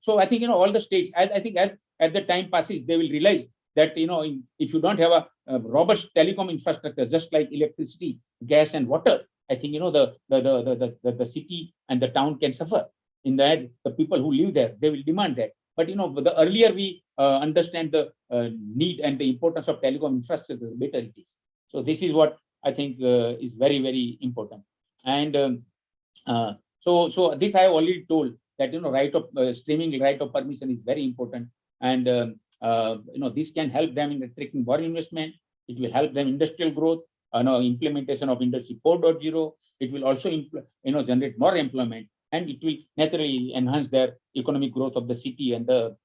So I think all the states. I think as the time passes, they will realize that if you don't have a robust telecom infrastructure, just like electricity, gas, and water, I think the city and the town can suffer. In that, the people who live there, they will demand that. But the earlier we understand the need and the importance of telecom infrastructure, the better it is. So this is what I think is very, very important. And so this I have already told that right of streaming, right of permission is very important, and this can help them in attracting foreign investment. It will help them industrial growth, implementation of Industry 4.0. It will also generate more employment, and it will naturally enhance their economic growth of the city and the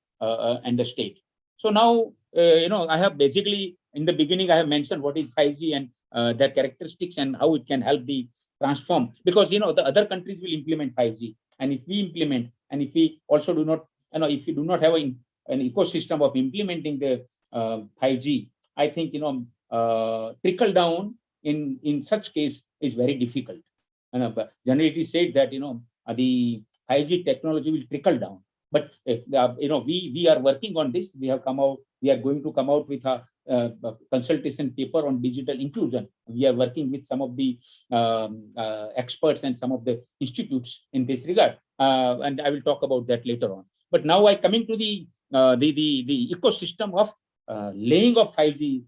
state. So now I have basically in the beginning I have mentioned what is 5G and their characteristics and how it can help the transform, because the other countries will implement 5G, and if we implement, and if we also do not, if we do not have an ecosystem of implementing the 5G, I think trickle down in such case is very difficult. But generally it is said that the 5G technology will trickle down. But we are working on this. We are going to come out with a consultation paper on digital inclusion. We are working with some of the experts and some of the institutes in this regard, and I will talk about that later on. But now I coming to the ecosystem of laying of 5G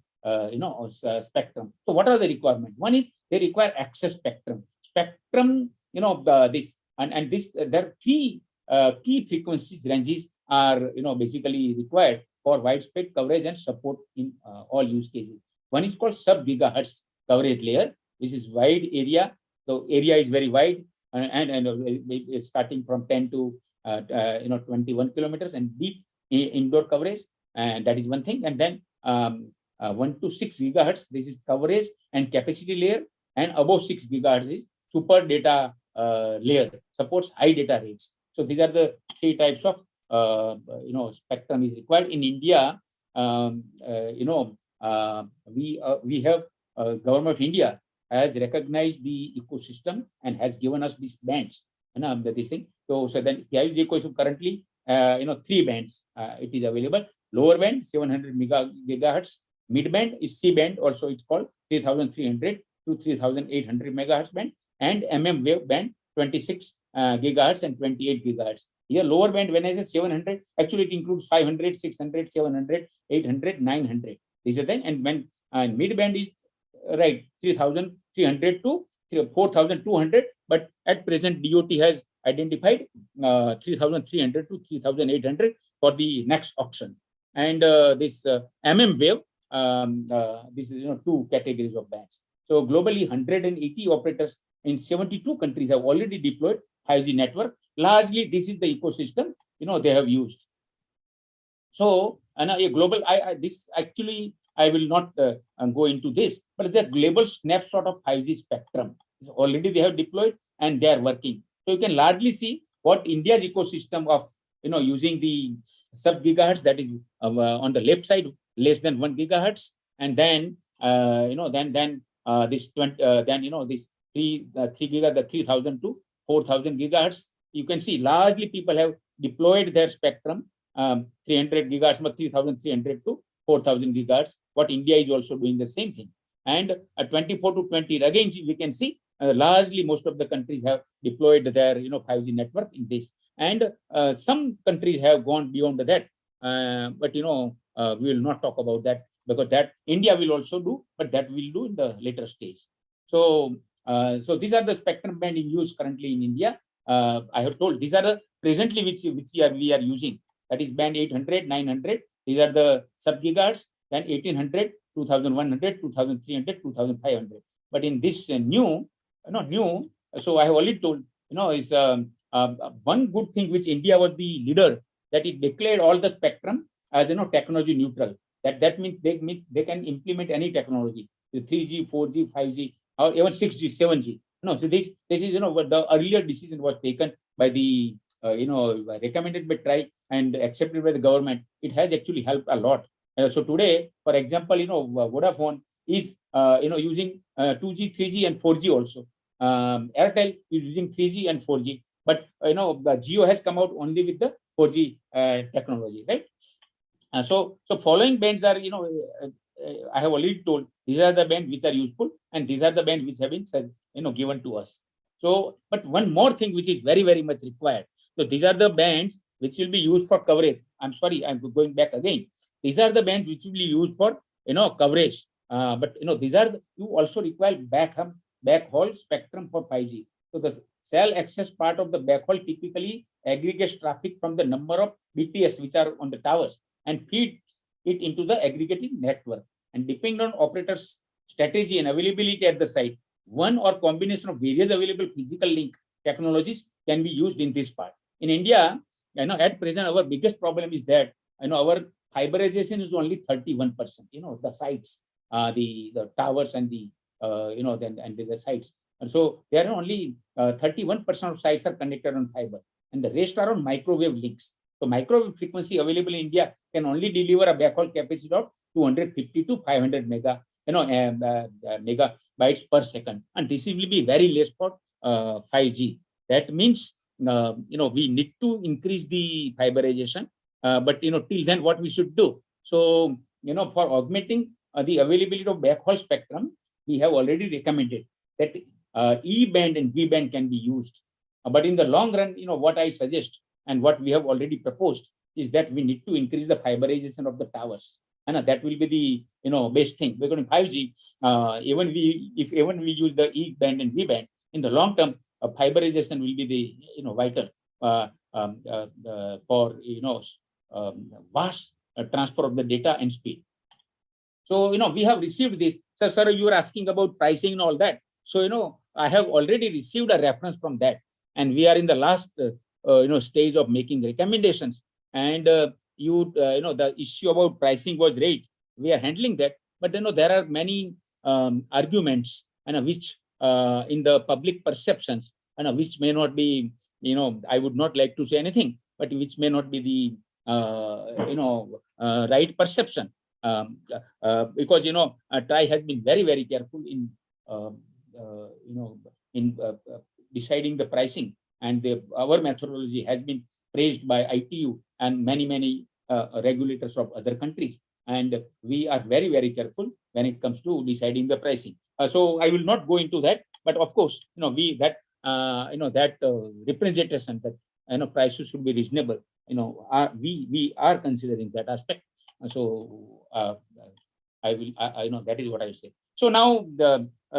spectrum. So what are the requirements? One is they require access spectrum. Spectrum, this and this. There are three key frequencies ranges are basically required for widespread coverage and support in all use cases. One is called sub-gigahertz coverage layer, which is wide area. So area is very wide, and starting from 10 to 21 kilometers, and deep indoor coverage, and that is one thing. And then 1 to 6 gigahertz, this is coverage and capacity layer, and above 6 gigahertz is super data layer, supports high data rates. So these are the three types of spectrum is required in India. We have government of India has recognized the ecosystem and has given us these bands. This thing. So then currently 3 bands it is available. Lower band 700 gigahertz, mid band is C band, also it's called 3300 to 3800 megahertz band, and wave band 26 gigahertz and 28 gigahertz. Here lower band, when I say 700, actually it includes 500, 600, 700, 800, 900. These are then, and when mid band is right 3300 to 4200, but at present DOT has identified 3300 to 3800 for the next auction. And this wave, this is 2 categories of bands. So globally 180 operators in 72 countries have already deployed 5G network. Largely this is the ecosystem they have used. So a global, this actually I will not go into this, but the global snapshot of 5G spectrum already they have deployed and they are working. So you can largely see what India's ecosystem of using the sub gigahertz, that is on the left side less than 1 gigahertz, and then this 20 this 3 giga, the 3000 to 4000 gigahertz. You can see largely people have deployed their spectrum 300 gigahertz, 3300 to 4000 gigahertz. What India is also doing the same thing. And 24 to 20 again we can see largely most of the countries have deployed their 5G network in this, and some countries have gone beyond that. But we will not talk about that, because that India will also do, but that we'll do in the later stage. So, so these are the spectrum band in use currently in India. I have told these are the presently which we are using. That is band 800, 900. These are the sub-gigahertz. Then 1800, 2100, 2300, 2500. But in this new, so I have already told, is one good thing which India was the leader, that it declared all the spectrum as technology neutral. That means they can implement any technology, the 3G, 4G, 5G, or even 6G, 7G. No, so this is what the earlier decision was taken by the recommended by TRAI and accepted by the government. It has actually helped a lot. So today, for example, Vodafone is using 2G, 3G, and 4G also. Airtel is using 3G and 4G, but the Jio has come out only with the 4G technology, right? So following bands are, I have already told, these are the bands which are useful, and these are the bands which have been given to us. So, but one more thing which is very, very much required. So these are the bands which will be used for coverage. I'm sorry, I'm going back again. These are the bands which will be used for coverage. But these are you also require backhaul spectrum for 5G. So the cell access part of the backhaul typically aggregates traffic from the number of BTS which are on the towers and feeds it into the aggregating network. And depending on operators' strategy and availability at the site, one or combination of various available physical link technologies can be used in this part. In India, at present, our biggest problem is that our fiberization is only 31%. The sites, the towers and the the sites, and so there are only 31% of sites are connected on fiber, and the rest are on microwave links. So microwave frequency available in India can only deliver a backhaul capacity of 250 to 500 megabytes per second, and this will be very less for 5G. That means we need to increase the fiberization, but till then what we should do? So for augmenting the availability of backhaul spectrum, we have already recommended that E band and V band can be used. But in the long run, what I suggest and what we have already proposed is that we need to increase the fiberization of the towers, and that will be the best thing. Because in 5G, if we use the E band and V band, in the long term, fiberization will be the vital for vast transfer of the data and speed. So we have received this. So sir, you are asking about pricing and all that. So I have already received a reference from that, and we are in the last stage of making recommendations. And the issue about pricing was raised. We are handling that, but there are many arguments which in the public perceptions which may not be, I would not like to say anything, but which may not be the right perception. Because TRAI has been very, very careful in deciding the pricing, and our methodology has been praised by ITU and many regulators of other countries, and we are very, very careful when it comes to deciding the pricing. So I will not go into that, but of course that representation that prices should be reasonable. We are considering that aspect. So I know that is what I will say. So now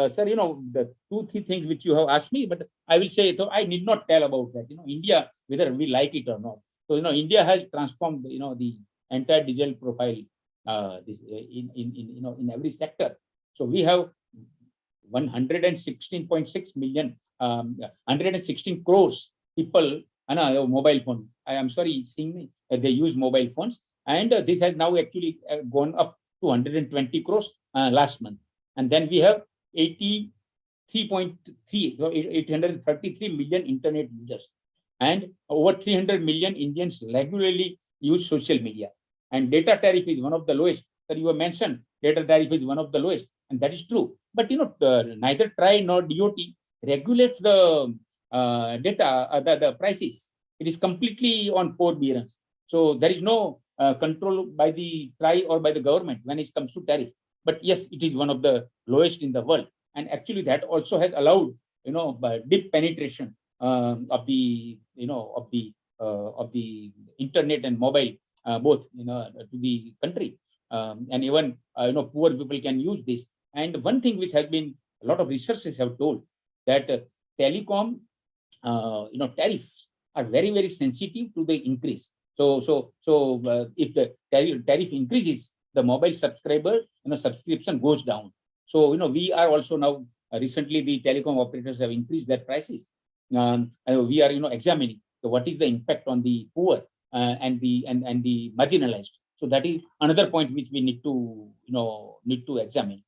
sir, the 2-3 things which you have asked me, but I will say, so I need not tell about that. India, whether we like it or not. So India has transformed the entire digital profile in every sector. So we have 116.6 million, 116 crores people on a mobile phone. I am sorry, seeing they use mobile phones, and this has now actually gone up to 120 crores last month. And then we have 833 million internet users, and over 300 million Indians regularly use social media. And data tariff is one of the lowest. That you have mentioned, data tariff is one of the lowest, and that is true. But neither TRAI nor DOT regulate the data, the prices. It is completely on forbearance. So there is no control by the TRAI or by the government when it comes to tariff. But yes, it is one of the lowest in the world, and actually that also has allowed deep penetration of the internet and mobile both to the country, and even poor people can use this. And one thing which has been a lot of researchers have told that telecom, tariffs are very, very sensitive to the increase. So if the tariff increases, the mobile subscriber, subscription goes down. So, we are also now, recently the telecom operators have increased their prices. We are, examining what is the impact on the poor and the marginalized. So that is another point which we need to examine.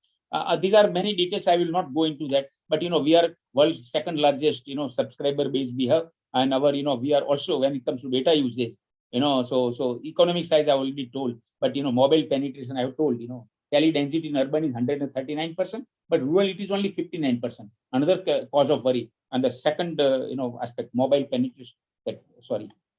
These are many details. I will not go into that, but we are world's second largest subscriber base we have, and our we are also, when it comes to data usage, so economic size I already told, but mobile penetration I have told. Tele density in urban is 139%, but rural it is only 59%. Another cause of worry. And the second aspect, mobile penetration.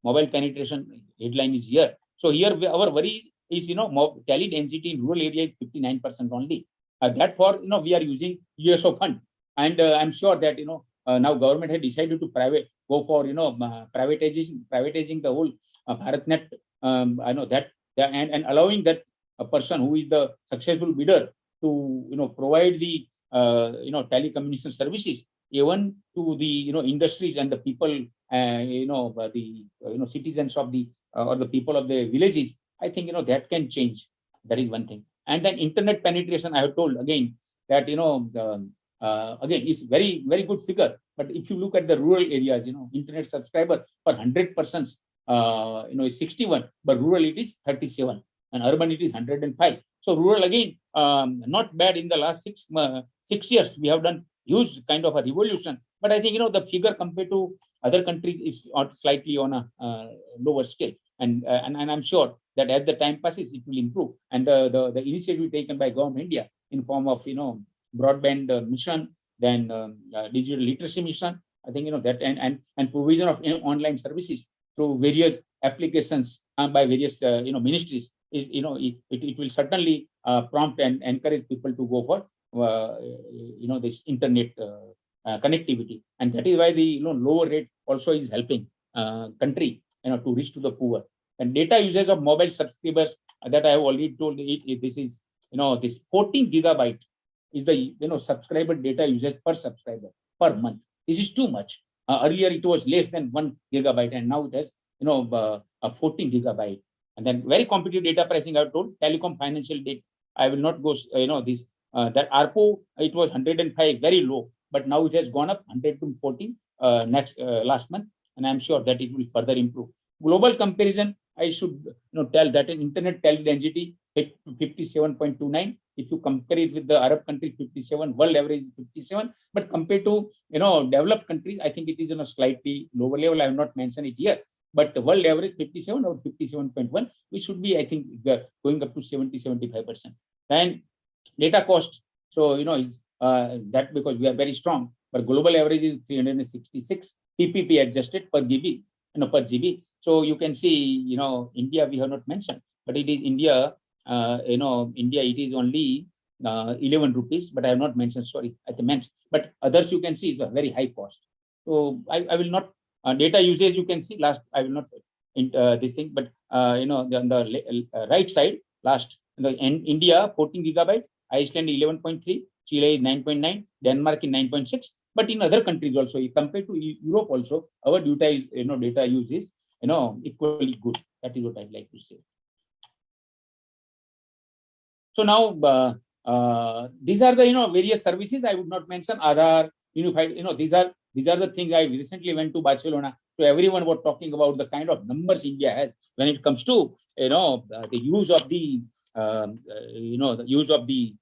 Mobile penetration headline is here. So here our worry is tele density in rural area is 59% only. Therefore we are using USO fund, and I'm sure that now government had decided to go for privatizing the whole Bharatnet. I know that, and allowing that a person who is the successful bidder to provide the telecommunication services even to the industries and the people, the citizens of the or the people of the villages. I think that can change. That is one thing. And then internet penetration, I have told again that again is very, very good figure. But if you look at the rural areas, internet subscriber per 100 persons, is 61, but rural it is 37, and urban it is 105. So rural again, not bad in the last 6 years. We have done huge kind of a revolution. But I think the figure compared to other countries is slightly on a lower scale. And I'm sure that as the time passes, it will improve. And the initiative taken by government India in form of broadband mission, then digital literacy mission, I think that and provision of online services through various applications by various ministries is it will certainly prompt and encourage people to go for this internet connectivity, and that is why the lower rate also is helping country to reach to the poor. And data usage of mobile subscribers that I have already told, this is this 14 gigabyte is the subscriber data usage per subscriber per month. This is too much. Earlier it was less than 1 gigabyte, and now it has a 14 gigabyte. And then very competitive data pricing. I've told telecom financial data. I will not go this that ARPU, it was 105, very low, but now it has gone up 114 last month, and I'm sure that it will further improve. Global comparison, I should tell that in internet tele density hit 57.29. If you compare it with the Arab country, 57, world average is 57. But compared to developed countries, I think it is on a slightly lower level. I have not mentioned it here, but the world average 57 or 57.1. We should be, I think, going up to 70-75%. And data cost, so that because we are very strong, but global average is 366 PPP adjusted per GB, per GB. So you can see, India we have not mentioned, but it is India. India it is only 11 rupees, but I have not mentioned. Sorry, at the mention. But others you can see is a very high cost. So I will not data usage. You can see last. I will not this thing, but on the right side last. In India 14 gigabyte, Iceland 11.3, Chile is 9.9, Denmark is 9.6. But in other countries also, compared to Europe also, our data is data use is equally good. That is what I'd like to say. So now these are the various services. I would not mention Aadhaar, unified. These are the things. I recently went to Barcelona. So everyone was talking about the kind of numbers India has when it comes to the use of the the use of the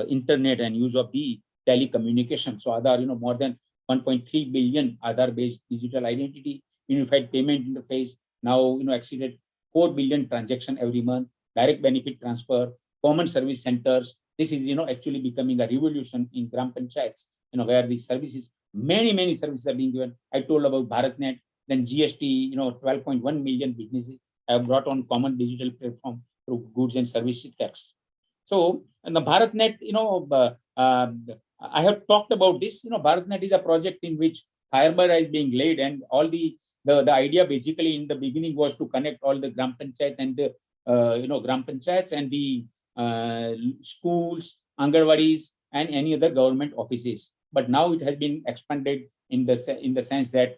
internet and use of the telecommunication. So Aadhaar, more than 1.3 billion Aadhaar-based digital identity, unified payment interface, now exceeded 4 billion transaction every month, direct benefit transfer, common service centers. This is actually becoming a revolution in Gram Panchayats, where these services, many services are being given. I told about Bharatnet, then GST, 12.1 million businesses have brought on common digital platform through goods and services tax. So, and the Bharatnet, I have talked about this. Bharatnet is a project in which fiber is being laid, and all the idea basically in the beginning was to connect all the Gram Panchayat and the Gram Panchayats and the schools, Angarwadis, and any other government offices. But now it has been expanded in the sense that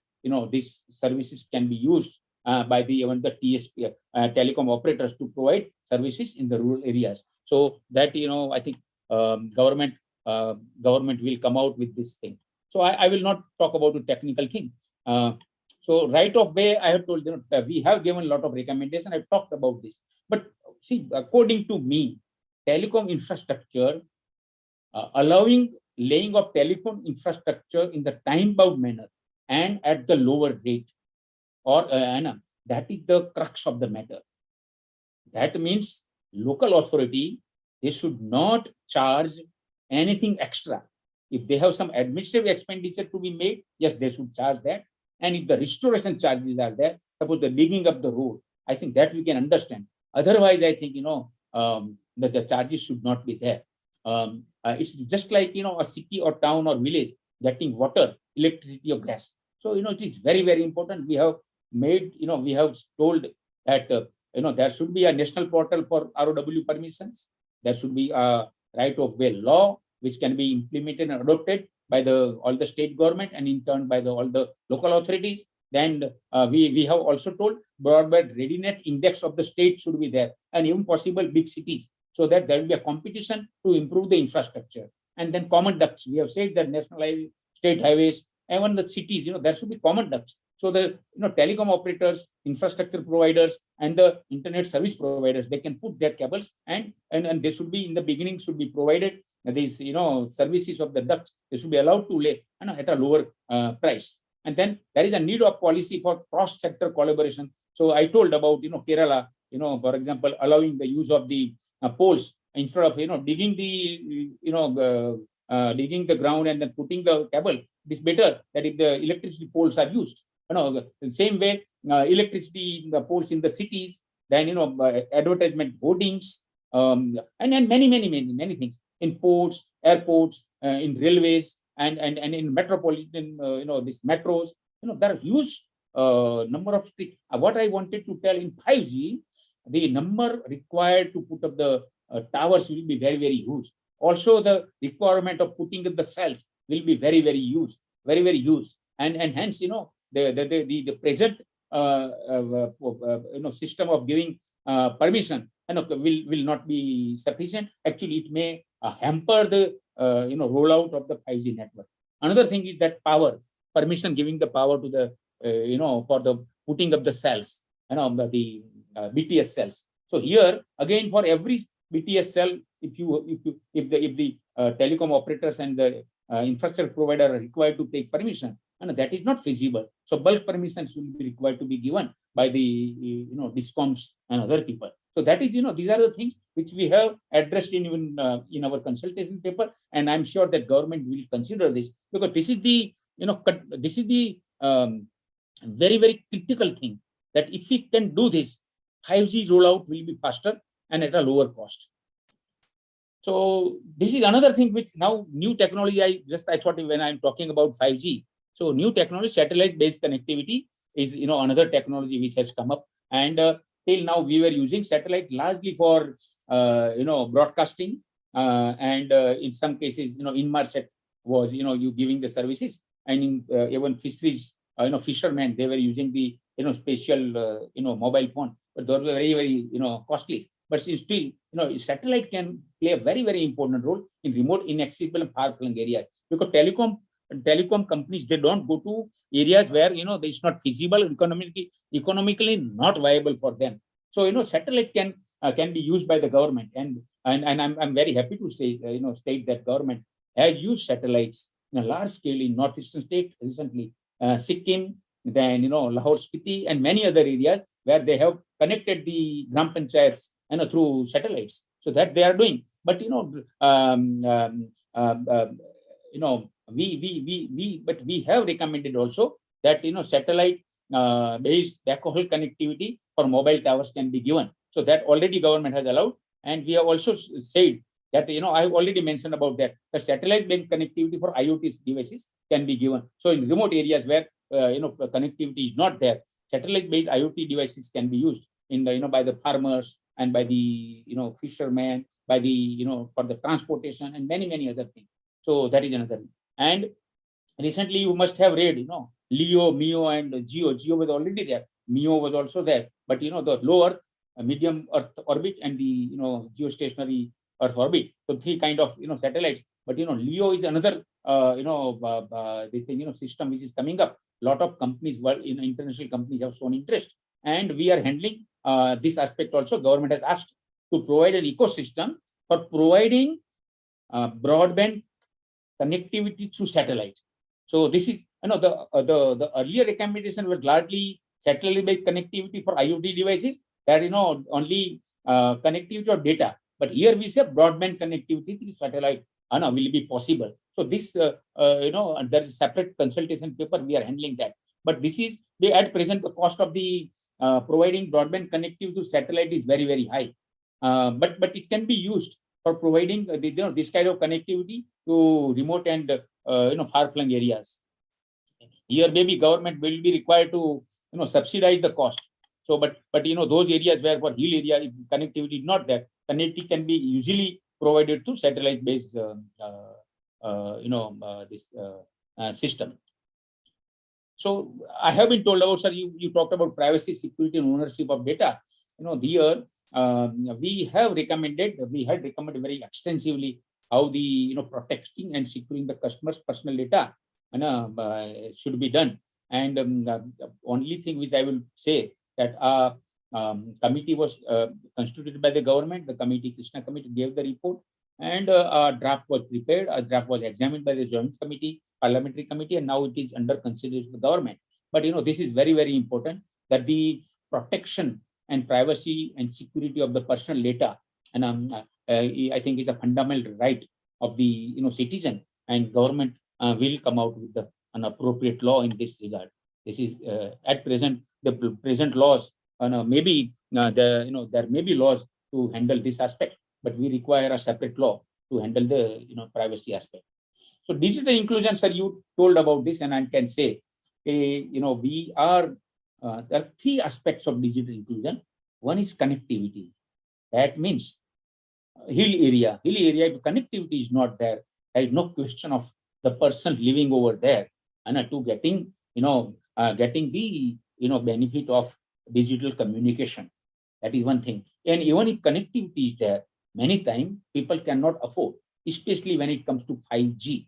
these services can be used by even the TSP telecom operators to provide services in the rural areas. So that I think government will come out with this thing. So I will not talk about the technical thing. So right of way, I have told we have given a lot of recommendation. I've talked about this. But see, according to me, telecom infrastructure, allowing laying of telecom infrastructure in the time-bound manner and at the lower rate, or that is the crux of the matter. That means local authority, they should not charge anything extra. If they have some administrative expenditure to be made, yes, they should charge that. And if the restoration charges are there, suppose the digging up the road, I think that we can understand. Otherwise, I think that the charges should not be there. It's just like a city or town or village getting water, electricity or gas. So it is very, very important. We have made we have told that there should be a national portal for ROW permissions. There should be a right of way law which can be implemented and adopted by all the state government and in turn by all the local authorities. Then we have also told broadband readiness index of the state should be there, and even possible big cities, so that there will be a competition to improve the infrastructure. And then common ducts. We have said that national highways, state highways, even the cities, there should be common ducts. So the telecom operators, infrastructure providers, and the internet service providers, they can put their cables, and they should be in the beginning should be provided these services of the ducts. They should be allowed to lay at a lower price. And then there is a need of policy for cross-sector collaboration. So I told about Kerala, for example, allowing the use of the poles instead of digging the digging the ground and then putting the cable. It is better that if the electricity poles are used. The same way, electricity in the poles in the cities, then advertisement hoardings, and many things in ports, airports, in railways, and in metropolitan, these metros. There are huge number of streets. What I wanted to tell in 5G, the number required to put up the towers will be very, very huge. Also, the requirement of putting up the cells will be very, very huge, and hence the present system of giving permission will not be sufficient. Actually, it may hamper the rollout of the 5G network. Another thing is that permission giving the power to the for the putting up the cells, the BTS cells. So here again, for every BTS cell, if the telecom operators and the infrastructure provider are required to take permission, and that is not feasible. So bulk permissions will be required to be given by the discoms and other people. So that is these are the things which we have addressed in our consultation paper, and I'm sure that government will consider this, because this is the very, very critical thing, that if we can do this, 5G rollout will be faster and at a lower cost. So this is another thing which now new technology. I thought when I'm talking about 5G, so new technology, satellite-based connectivity is another technology which has come up, and till now we were using satellite largely for broadcasting, and in some cases Inmarsat was you giving the services, and in even fisheries, fishermen, they were using the spatial mobile phone, but those were very, very costly. But still satellite can play a very, very important role in remote, inaccessible and far-flung areas, because telecom companies, they don't go to areas where it's not feasible, economically not viable for them. So satellite can be used by the government, and I'm very happy to say state that government has used satellites in a large scale in northeastern state recently, Sikkim, then Lahore, Spiti, and many other areas where they have connected the gram panchayats through satellites. So that they are doing. But we have recommended also that satellite based backhaul connectivity for mobile towers can be given. So that already government has allowed, and we have also said that I have already mentioned about that the satellite based connectivity for IoT devices can be given. So in remote areas where connectivity is not there, satellite based IoT devices can be used in the by the farmers and by the fishermen, by the, for the transportation and many other things. So that is another. And recently you must have read, LEO, MEO, and GEO. GEO was already there. MEO was also there. But, the low Earth, medium Earth orbit, and the, geostationary Earth orbit. So three kind of, satellites. But, LEO is another, this thing, system which is coming up. A lot of companies, international companies have shown interest. And we are handling this aspect also. Government has asked to provide an ecosystem for providing broadband connectivity through satellite. So this is, the earlier recommendation was largely satellite-based connectivity for IoT devices, that, only connectivity of data. But here we say broadband connectivity through satellite will be possible. So this, there is a separate consultation paper, we are handling that. But this is, at present, the cost of the providing broadband connectivity to satellite is very high. But it can be used for providing this kind of connectivity to remote and far-flung areas. Here maybe government will be required to subsidize the cost. So but those areas where for hill area, if connectivity is not there, connectivity can be usually provided through satellite-based system. So I have been told about, sir, you talked about privacy, security, and ownership of data. Here we had recommended very extensively how the protecting and securing the customer's personal data should be done. And the only thing which I will say that committee was constituted by the government. The committee, Krishna committee, gave the report, and a draft was prepared. A draft was examined by the joint committee, parliamentary committee, and now it is under consideration of the government. But this is very important, that the protection and privacy and security of the personal data, and I think is a fundamental right of the citizen, and government will come out with an appropriate law in this regard. This is at present, the present laws, maybe there may be laws to handle this aspect, but we require a separate law to handle the privacy aspect. So digital inclusion, sir, you told about this, and I can say, we are there are three aspects of digital inclusion. One is connectivity. That means hill area, if connectivity is not there, there is no question of the person living over there and to getting the benefit of digital communication. That is one thing. And even if connectivity is there, many times people cannot afford, especially when it comes to 5G.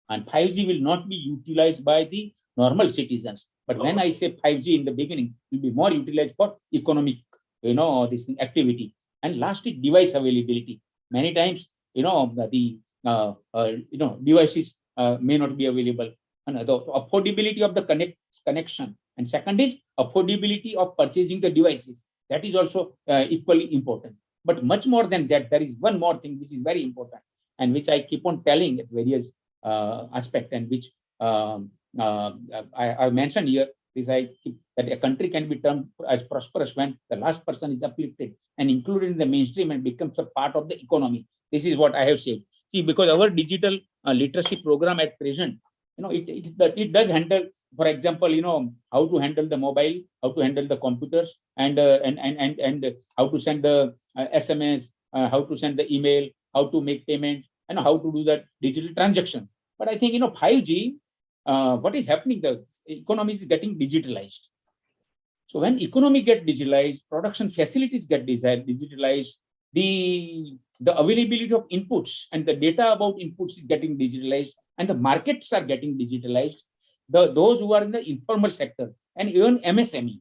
And 5G will not be utilized by the normal citizens. But when I say 5G in the beginning, it will be more utilized for economic, this thing, activity. And last is device availability. Many times, the devices may not be available. And the affordability of the connection. And second is affordability of purchasing the devices. That is also equally important. But much more than that, there is one more thing which is very important, and which I keep on telling at various aspects, and which I mentioned here, is that a country can be termed as prosperous when the last person is uplifted and included in the mainstream and becomes a part of the economy. This is what I have said. See, because our digital literacy program at present, it does handle, for example, how to handle the mobile, how to handle the computers, and how to send the SMS, how to send the email, how to make payment, and how to do that digital transaction. But I think 5G, what is happening? The economy is getting digitalized. So when economy get digitalized, production facilities get digitalized, the availability of inputs and the data about inputs is getting digitalized, and the markets are getting digitalized. Those who are in the informal sector and even MSME,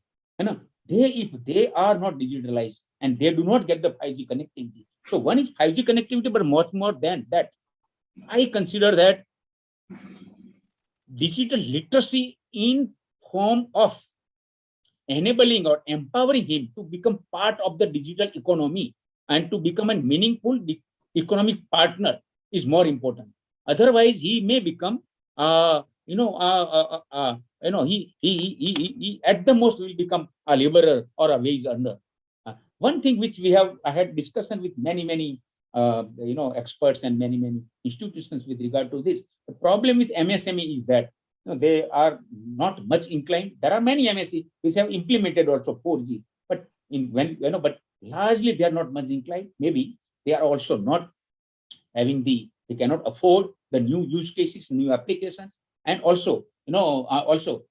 if they are not digitalized and they do not get the 5G connectivity. So one is 5G connectivity, but much more than that, I consider that digital literacy in form of enabling or empowering him to become part of the digital economy and to become a meaningful economic partner is more important. Otherwise, he may become, he at the most will become a laborer or a wage earner. One thing which I had discussion with many experts and many institutions with regard to this. The problem with MSME is that they are not much inclined. There are many MSE which have implemented also 4G, but but largely they are not much inclined. Maybe they are also not having they cannot afford the new use cases, new applications, and also, and also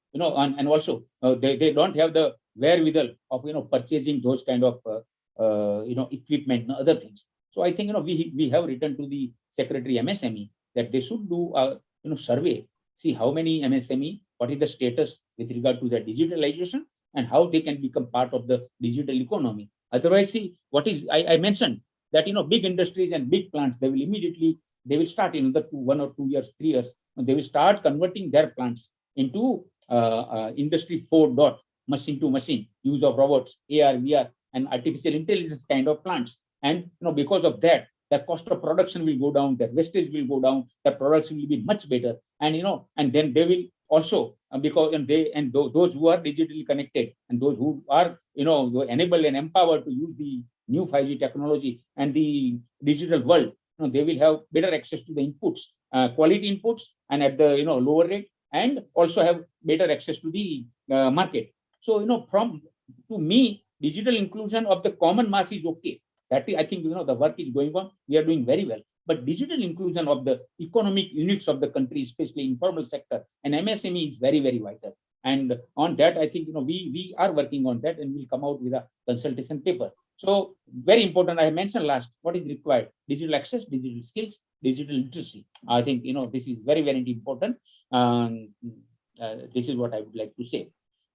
they don't have the wherewithal of, purchasing those kind of, equipment and other things. So I think, we have written to the Secretary MSME that they should do a, survey, see how many MSME, what is the status with regard to the digitalization and how they can become part of the digital economy. Otherwise, see what is, I mentioned that, big industries and big plants, they will start in the 1 or 2 years, 3 years, and they will start converting their plants into industry 4. Machine to machine, use of robots, AR, VR, and artificial intelligence kind of plants. And because of that, the cost of production will go down, their wastage will go down, the production will be much better. And and then they will also, because those who are digitally connected and those who are enabled and empowered to use the new 5G technology and the digital world, they will have better access to the inputs, quality inputs, and at the lower rate, and also have better access to the market. So from to me, digital inclusion of the common mass is okay. That is, I think the work is going on. We are doing very well. But digital inclusion of the economic units of the country, especially informal sector and MSME, is very, very vital. And on that, I think we are working on that, and we'll come out with a consultation paper. So very important. I mentioned last, what is required: digital access, digital skills, digital literacy. I think this is very, very important. This is what I would like to say.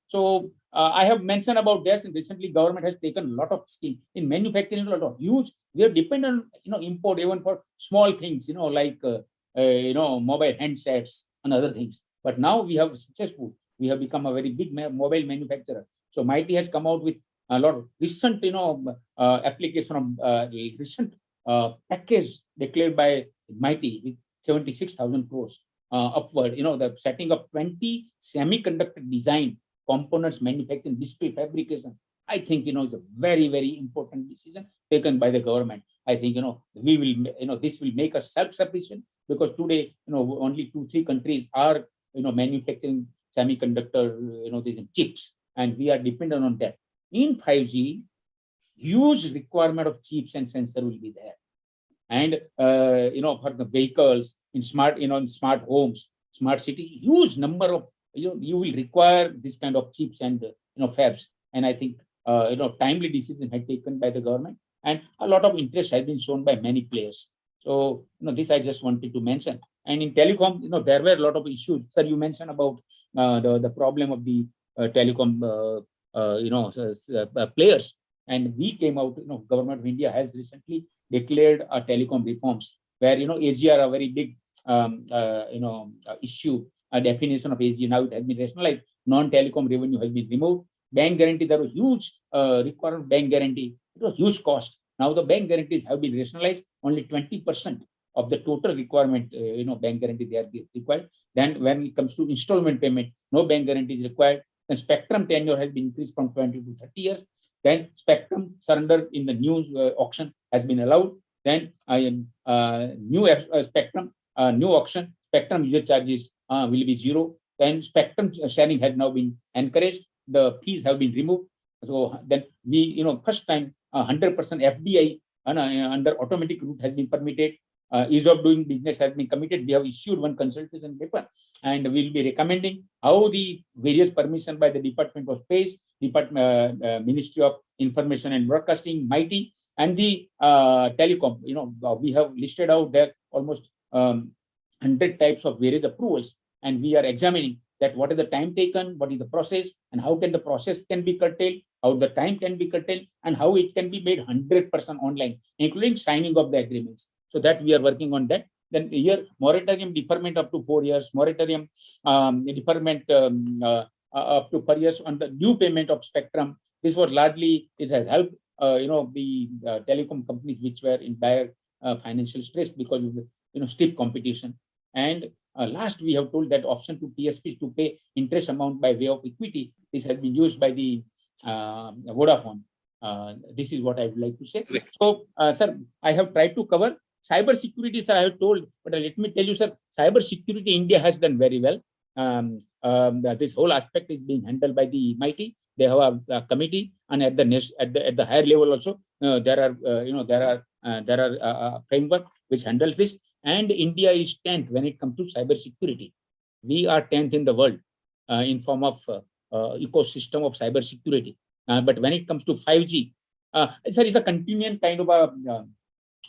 So I have mentioned about this, and recently government has taken a lot of schemes in manufacturing. A lot of huge. We are dependent on import even for small things, like mobile handsets and other things. But now we have successful. We have become a very big mobile manufacturer. So MIT has come out with a lot of recent, application of recent package declared by MIT with 76,000 crores upward. The setting up 20 semiconductor design components manufacturing, display fabrication. I think it's a very, very important decision taken by the government. I think we will this will make us self-sufficient, because today only 2-3 countries are manufacturing semiconductor these chips, and we are dependent on that. In 5G, huge requirement of chips and sensor will be there, and for the vehicles, in smart in smart homes, smart city, huge number of you will require this kind of chips and fabs. And I think timely decision had taken by the government, and a lot of interest has been shown by many players. So this I just wanted to mention. And in telecom, there were a lot of issues. Sir, you mentioned about the problem of the telecom players, and we came out. Government of India has recently declared a telecom reforms, where AGR a very big issue. A definition of ASCI now it has been rationalized. Non-telecom revenue has been removed. Bank guarantee, there was huge requirement of bank guarantee. It was huge cost. Now the bank guarantees have been rationalized. Only 20% of the total requirement, bank guarantee they are required. Then when it comes to installment payment, no bank guarantee is required. Then spectrum tenure has been increased from 20 to 30 years. Then spectrum surrender in the new auction has been allowed. Then new spectrum, new auction, spectrum user charges will be 0. Then spectrum sharing has now been encouraged. The fees have been removed. So then we, first time 100% FDI under automatic route has been permitted. Ease of doing business has been committed. We have issued one consultation paper, and we will be recommending how the various permission by the Department of Space, Ministry of Information and Broadcasting, MIT, and the telecom. We have listed out there almost 100 types of various approvals, and we are examining that what is the time taken, what is the process, and how can the process can be curtailed, how the time can be curtailed, and how it can be made 100% online, including signing of the agreements. So that we are working on that. Then here, moratorium deferment up to 4 years, moratorium deferment up to 4 years on the due payment of spectrum. This was largely, it has helped the telecom companies which were in dire financial stress because of the stiff competition. And last, we have told that option to TSPs to pay interest amount by way of equity. This has been used by the Vodafone. This is what I would like to say. So, sir, I have tried to cover cyber security. Sir, I have told, but let me tell you, sir, cyber security India has done very well. This whole aspect is being handled by the MIT. They have a committee, and at the higher level also, there are there are framework which handles this, and India is 10th when it comes to cyber security. We are 10th in the world in form of ecosystem of cyber security. But when it comes to 5G, it's a continuing kind of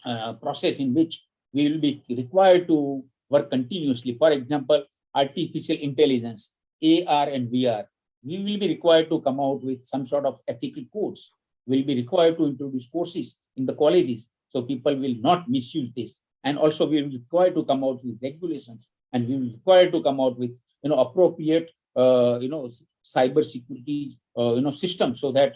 a process in which we will be required to work continuously. For example, artificial intelligence, AR and VR. We will be required to come out with some sort of ethical codes. We will be required to introduce courses in the colleges so people will not misuse this. And also we will be required to come out with regulations, and we will be required to come out with appropriate cyber security system, so that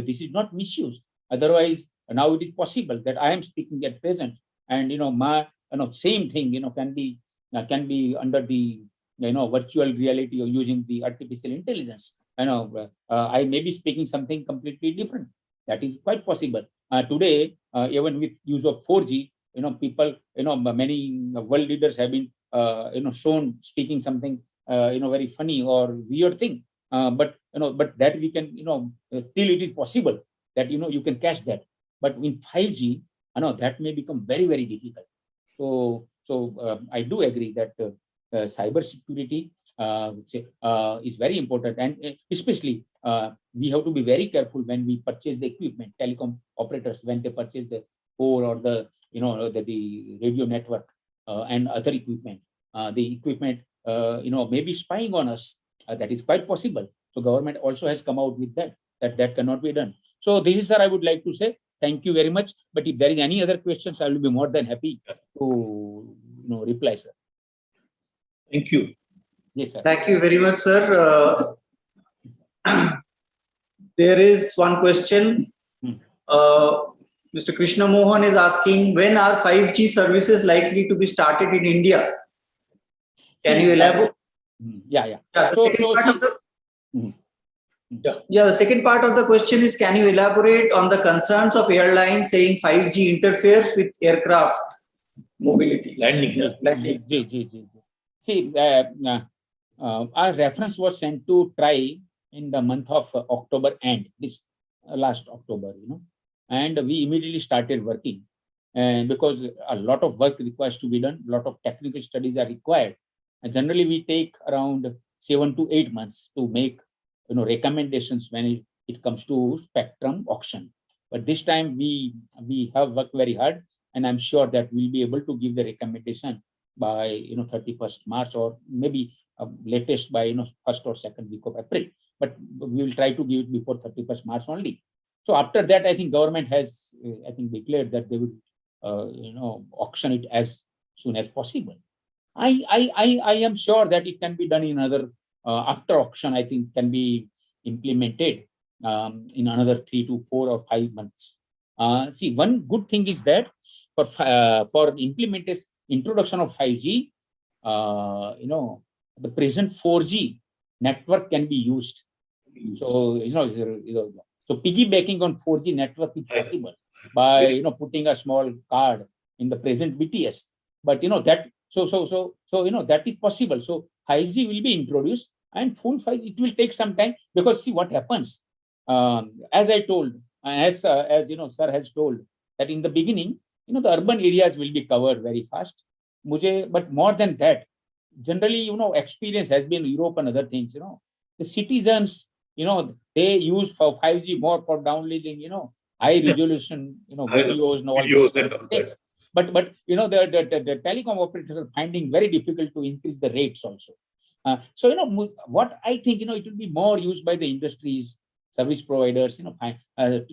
this is not misused. Otherwise, now it is possible that I am speaking at present, and my same thing can be under the virtual reality or using the artificial intelligence. I may be speaking something completely different. That is quite possible. Today, even with use of 4G, people, many world leaders have been, shown speaking something, very funny or weird thing. But that we can, still it is possible that, you can catch that. But in 5G, that may become very, very difficult. So I do agree that cyber security is very important, and especially we have to be very careful when we purchase the equipment. Telecom operators, when they purchase the core or the the radio network and other equipment, the equipment may be spying on us. That is quite possible. So government also has come out with that cannot be done. So this is, sir, I would like to say thank you very much. But if there is any other questions, I will be more than happy to reply, sir. Thank you. Yes, sir. Thank you very much, sir. There is one question. Mr. Krishna Mohan is asking, when are 5G services likely to be started in India? Can you elaborate? Yeah. The second part of the question is, can you elaborate on the concerns of airlines saying 5G interferes with aircraft mobility? Landing. See, our reference was sent to TRAI in the month of October end, this last October, and we immediately started working. And because a lot of work requires to be done, a lot of technical studies are required. And generally we take around 7 to 8 months to make recommendations when it comes to spectrum auction. But this time we have worked very hard, and I'm sure that we'll be able to give the recommendation by 31st March, or maybe latest by first or second week of April. But we will try to give it before 31st March only. So after that, I think government has declared that they will auction it as soon as possible. I am sure that it can be done in another after auction. I think can be implemented in another 3 to 4 or 5 months. See, one good thing is that for introduction of 5G, the present 4G network can be used. So so piggybacking on 4G network is possible by putting a small card in the present BTS. But that that is possible. So 5G will be introduced, and full 5G, it will take some time, because see what happens. As I told, as sir has told, that in the beginning, the urban areas will be covered very fast. But more than that, generally, experience has been Europe and other things. The citizens, they use for 5G more for downloading, high resolution, videos and all those things. But the telecom operators are finding very difficult to increase the rates also. So what I think, it will be more used by the industries, service providers,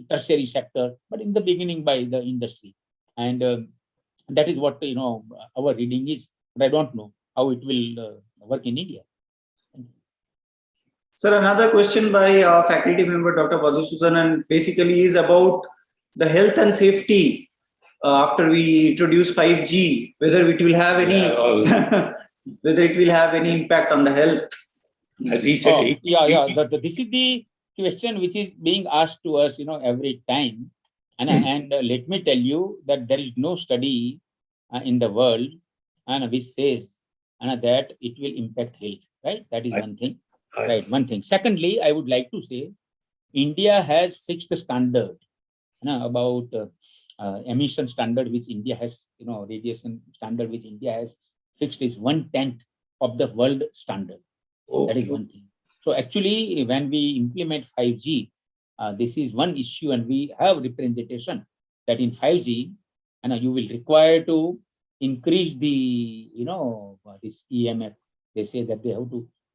tertiary sector, but in the beginning by the industry. And that is what our reading is. But I don't know how it will work in India. Sir, another question by faculty member Dr. Madhusudan, and basically is about the health and safety after we introduce 5G, whether it will have any whether it will have any impact on the health. As he said, this is the question which is being asked to us, every time. And let me tell you that there is no study in the world which says that it will impact health, right? That is one thing. Right, one thing. Secondly, I would like to say, India has fixed the standard about emission standard which India has, radiation standard which India has fixed is 1/10 of the world standard. That is one thing. So actually, when we implement 5G, this is one issue, and we have representation that in 5G, you will require to increase the, this EMF. They say that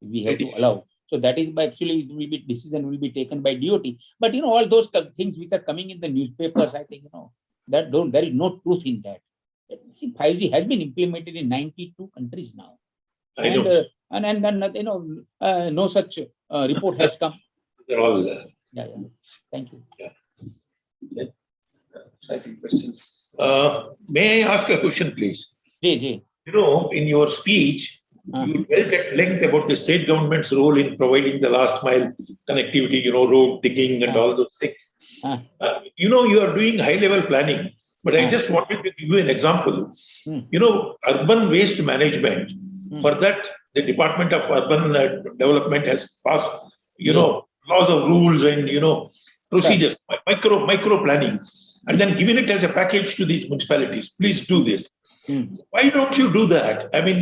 we have to allow. So that is actually it will be decision will be taken by DOT. But all those things which are coming in the newspapers, I think that there is no truth in that. See, 5G has been implemented in 92 countries now. I know. And no such report has come. They're all. Yeah. Thank you. Yeah. I think questions. May I ask a question, please? Jay. In your speech, you dwelt at length about the state government's role in providing the last mile connectivity, road digging and all those things. You are doing high level planning, but I just wanted to give you an example. Urban waste management, for that, the Department of Urban Development has passed, laws of rules and, procedures, micro planning, and then given it as a package to these municipalities. Please do this. Why don't you do that? I mean,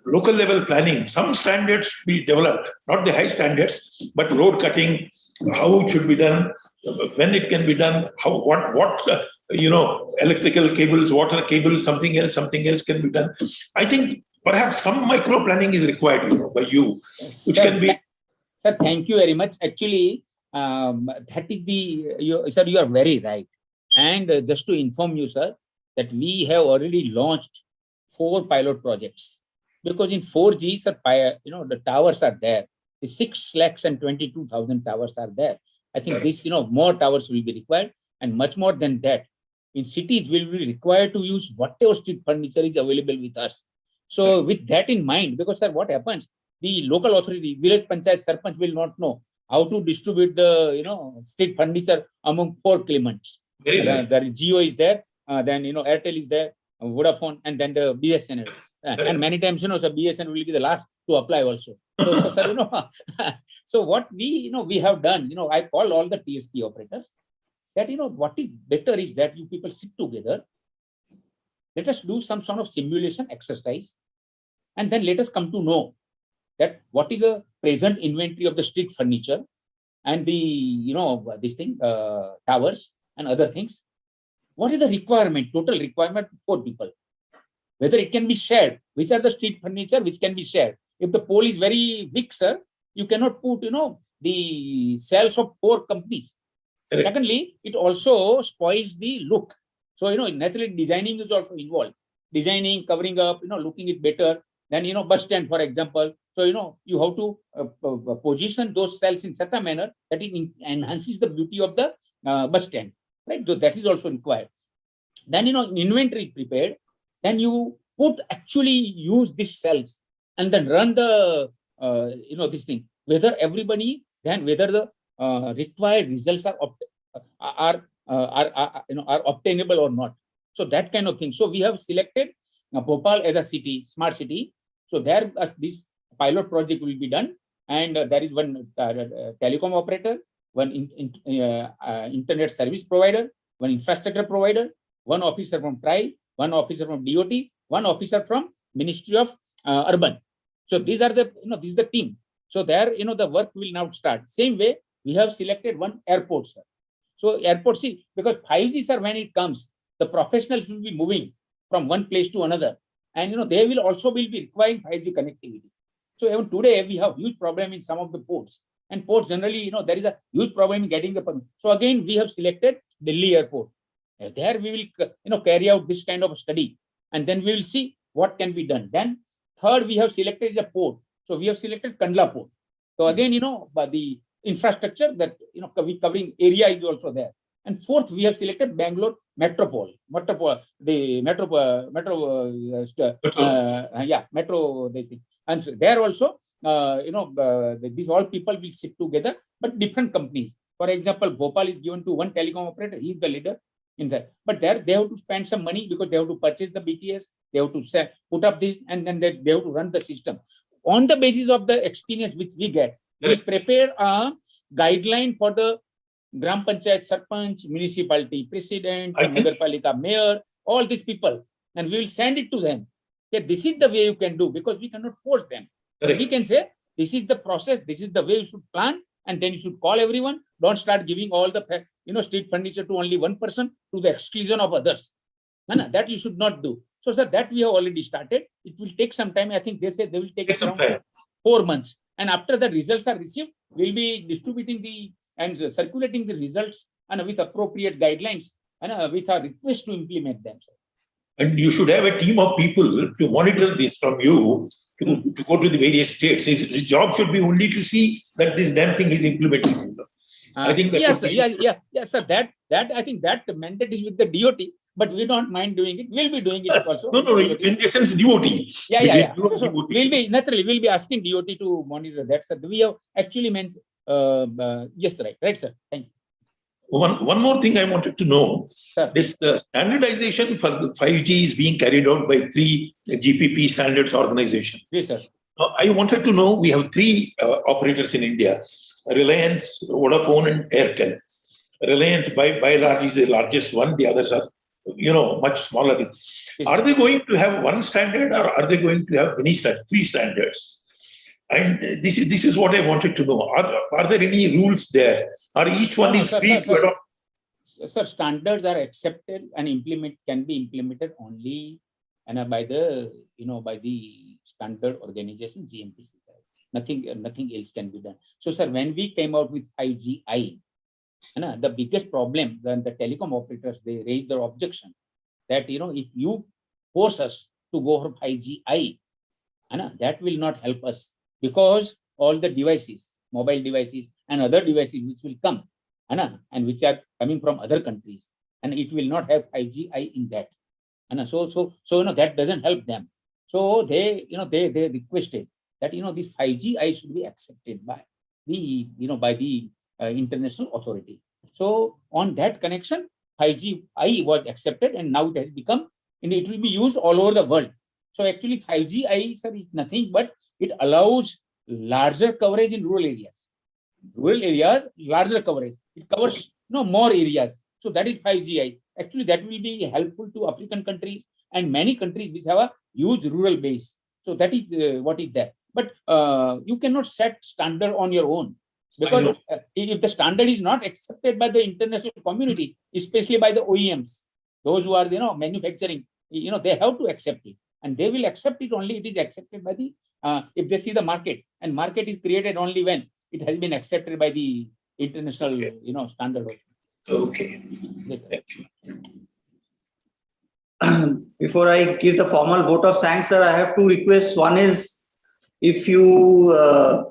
local level planning, some standards should be developed, not the high standards, but road cutting, how it should be done, when it can be done, what electrical cables, water cables, something else can be done. I think perhaps some micro planning is required, by you, which can be. Sir, thank you very much. Actually, that is sir, you are very right. And just to inform you, sir, that we have already launched 4 pilot projects, because in 4G, sir, the towers are there. The 622,000 towers are there. I think this, more towers will be required, and much more than that. In cities, will be required to use whatever street furniture is available with us. So with that in mind, because sir, what happens? The local authority, village panchayat sarpanch will not know how to distribute the street furniture among poor claimants. There is Jio is there, then Airtel is there, Vodafone, and then the BSNL. And many times, so BSNL will be the last to apply also. So sir, so what we have done, I call all the TSP operators that, what is better is that you people sit together. Let us do some sort of simulation exercise, and then let us come to know that what is the present inventory of the street furniture and the, towers and other things. What is the requirement, total requirement for people? Whether it can be shared, which are the street furniture which can be shared. If the pole is very weak, sir, you cannot put, the cells of poor companies. Correct. Secondly, it also spoils the look. So, naturally designing is also involved. Designing, covering up, looking it better than, bus stand, for example. So, you have to position those cells in such a manner that it enhances the beauty of the bus stand, right? So that is also required. Then, inventory is prepared. Then you actually use these cells and then run the, this thing, whether everybody, then whether the required results are obtainable or not. So that kind of thing. So we have selected Bhopal as a city, smart city. So there this pilot project will be done, and there is one telecom operator, one internet service provider, one infrastructure provider, one officer from TRAI, one officer from DOT, one officer from Ministry of Urban. So these are the, this is the team. So there, the work will now start. Same way, we have selected one airport, sir. So airport, see, because 5G, sir, when it comes, the professionals will be moving from one place to another. And, they will also be requiring 5G connectivity. So even today, we have huge problem in some of the ports. And ports generally, there is a huge problem in getting the permit. So again, we have selected Delhi airport. There we will, carry out this kind of study. And then we will see what can be done. Then third, we have selected the port. So we have selected Kandla port. So again, but the infrastructure that, we covering area is also there. And fourth, we have selected Bangalore metro. And so there also, these all people will sit together, but different companies. For example, Bhopal is given to one telecom operator. He is the leader in that. But there they have to spend some money because they have to purchase the BTS. They have to put up this, and then they have to run the system. On the basis of the experience which we get, we prepare a guideline for the Gram Panchayat Sarpanch, municipality president, I think- Nagarpalika mayor, all these people, and we will send it to them. Okay, this is the way you can do, because we cannot force them. Correct. We can say, this is the process, this is the way you should plan, and then you should call everyone. Don't start giving all the street furniture to only one person to the exclusion of others. No, that you should not do. So, sir, that we have already started. It will take some time. I think they say they will take Some around time. 4 months. And after the results are received, we'll be distributing and circulating the results and with appropriate guidelines and with a request to implement them. And you should have a team of people to monitor this from you to go to the various states. His job should be only to see that this damn thing is implemented. I think that yes, would sir, be- yes, sir. That I think that mandate is with the DOT, but we don't mind doing it. We'll be doing it also. No, in the sense DOT. Yeah. Between you and So DOT. we'll be asking DOT to monitor that, sir. We have actually meant yes, right, sir. Thank you. One more thing I wanted to know. Sir. This standardization for the 5G is being carried out by 3 GPP standards organizations. Yes, sir. I wanted to know, we have 3 operators in India, Reliance, Vodafone and Airtel. Reliance by and large is the largest one. The others are, much smaller. Yes, Are they going to have one standard or are they going to have many 3 standards? And this is what I wanted to know. Are there any rules there? Or each one No, is sir, free to adopt? Sir, standards are accepted and can be implemented only by the standard organization GMPC. Nothing else can be done. So, sir, when we came out with 5GI, the biggest problem, then the telecom operators, they raised their objection that if you force us to go for 5GI, that will not help us, because all the devices, mobile devices and other devices which will come and which are coming from other countries, and it will not have 5GI in that. So that doesn't help them. So they requested that this 5GI should be accepted by the international authority. So on that connection, 5GI was accepted, and now it has become, it will be used all over the world. So actually 5GI, sir, is nothing but it allows larger coverage in rural areas. Rural areas, larger coverage. It covers more areas. So that is 5GI. Actually, that will be helpful to African countries and many countries which have a huge rural base. So that is what is there. But you cannot set standard on your own, because if the standard is not accepted by the international community, especially by the OEMs, those who are manufacturing, they have to accept it, and they will accept it only it is accepted by the if they see the market, and market is created only when it has been accepted by the international standard. Okay. Yes, Thank you. Before I give the formal vote of thanks, sir, I have 2 requests. One is, if you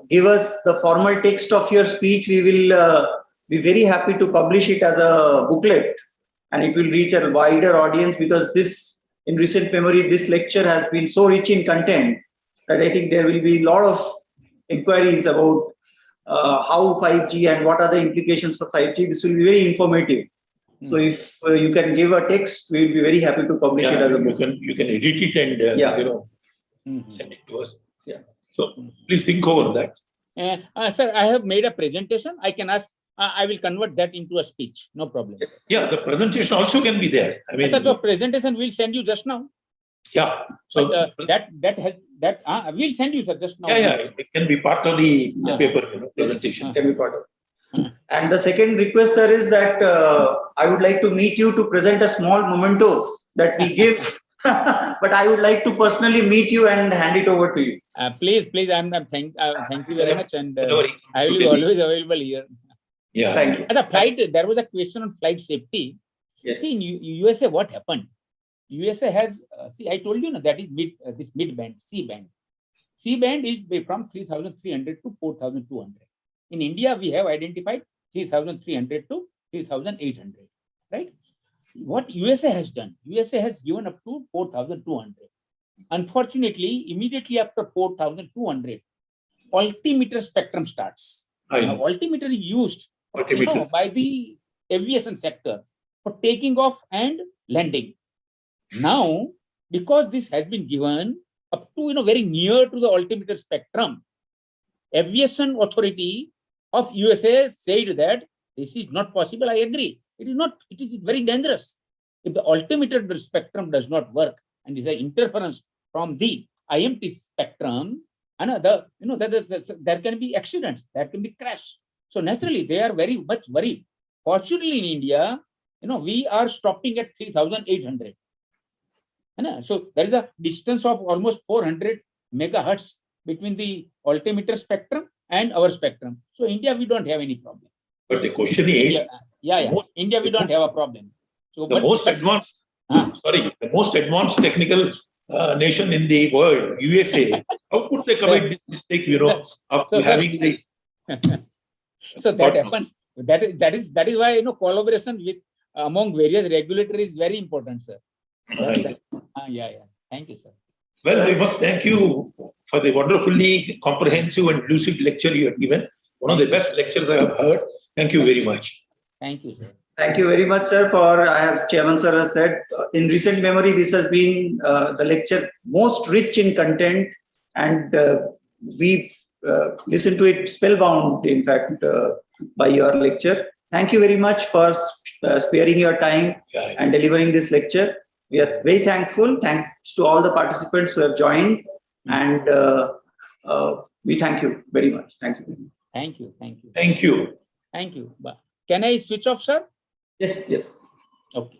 give us the formal text of your speech, we will be very happy to publish it as a booklet, and it will reach a wider audience, because in recent memory, this lecture has been so rich in content that I think there will be a lot of inquiries about how 5G and what are the implications for 5G. This will be very informative. So if you can give a text, we will be very happy to publish it as a book. You can edit it and send it to us. Yeah. So please think over that. sir, I have made a presentation. I can ask. I will convert that into a speech. No problem. Yeah, the presentation also can be there. I mean, Sir, the presentation we'll send you just now. yeah. So But, we'll send you, sir, just now. it can be part of the paper presentation. Can be part of it. And the second request, sir, is that I would like to meet you to present a small memento that we give, but I would like to personally meet you and hand it over to you. Please, thank you very much, and Don't worry. I will be always available here. Yeah. Thank you. As a flight, there was a question on flight safety. Yes. See, in USA, what happened? USA has, I told you, that is this mid-band, C-band. C-band is from 3,300 to 4,200. In India, we have identified 3,300 to 3,800, right? What USA has done, USA has given up to 4,200. Unfortunately, immediately after 4,200, altimeter spectrum starts. Altimeter is used by the aviation sector for taking off and landing. Now, because this has been given up to very near to the altimeter spectrum, aviation authority of USA said that this is not possible. I agree. It is not. It is very dangerous. If the altimeter spectrum does not work and is an interference from the IMT spectrum, and there can be accidents, there can be crash. So naturally, they are very much worried. Fortunately, in India, we are stopping at 3,800. So there is a distance of almost 400 megahertz between the altimeter spectrum and our spectrum. So India, we don't have any problem. But the question is, India, we don't have a problem. So the most advanced technical nation in the world, USA, how could they commit this mistake, after having the... So that happens. That is why, collaboration with among various regulators is very important, sir. Thank you, sir. Well, we must thank you for the wonderfully comprehensive and lucid lecture you have given. One of the best lectures I have heard. Thank you very much. Thank you, sir. Thank you very much, sir. For, as Chairman sir has said, in recent memory, this has been the lecture most rich in content, and we listened to it spellbound, in fact, by your lecture. Thank you very much for sparing your time and delivering this lecture. We are very thankful. Thanks to all the participants who have joined, and we thank you very much. Thank you. Thank you. Thank you. Thank you. Thank you. Can I switch off, sir? Yes. Okay.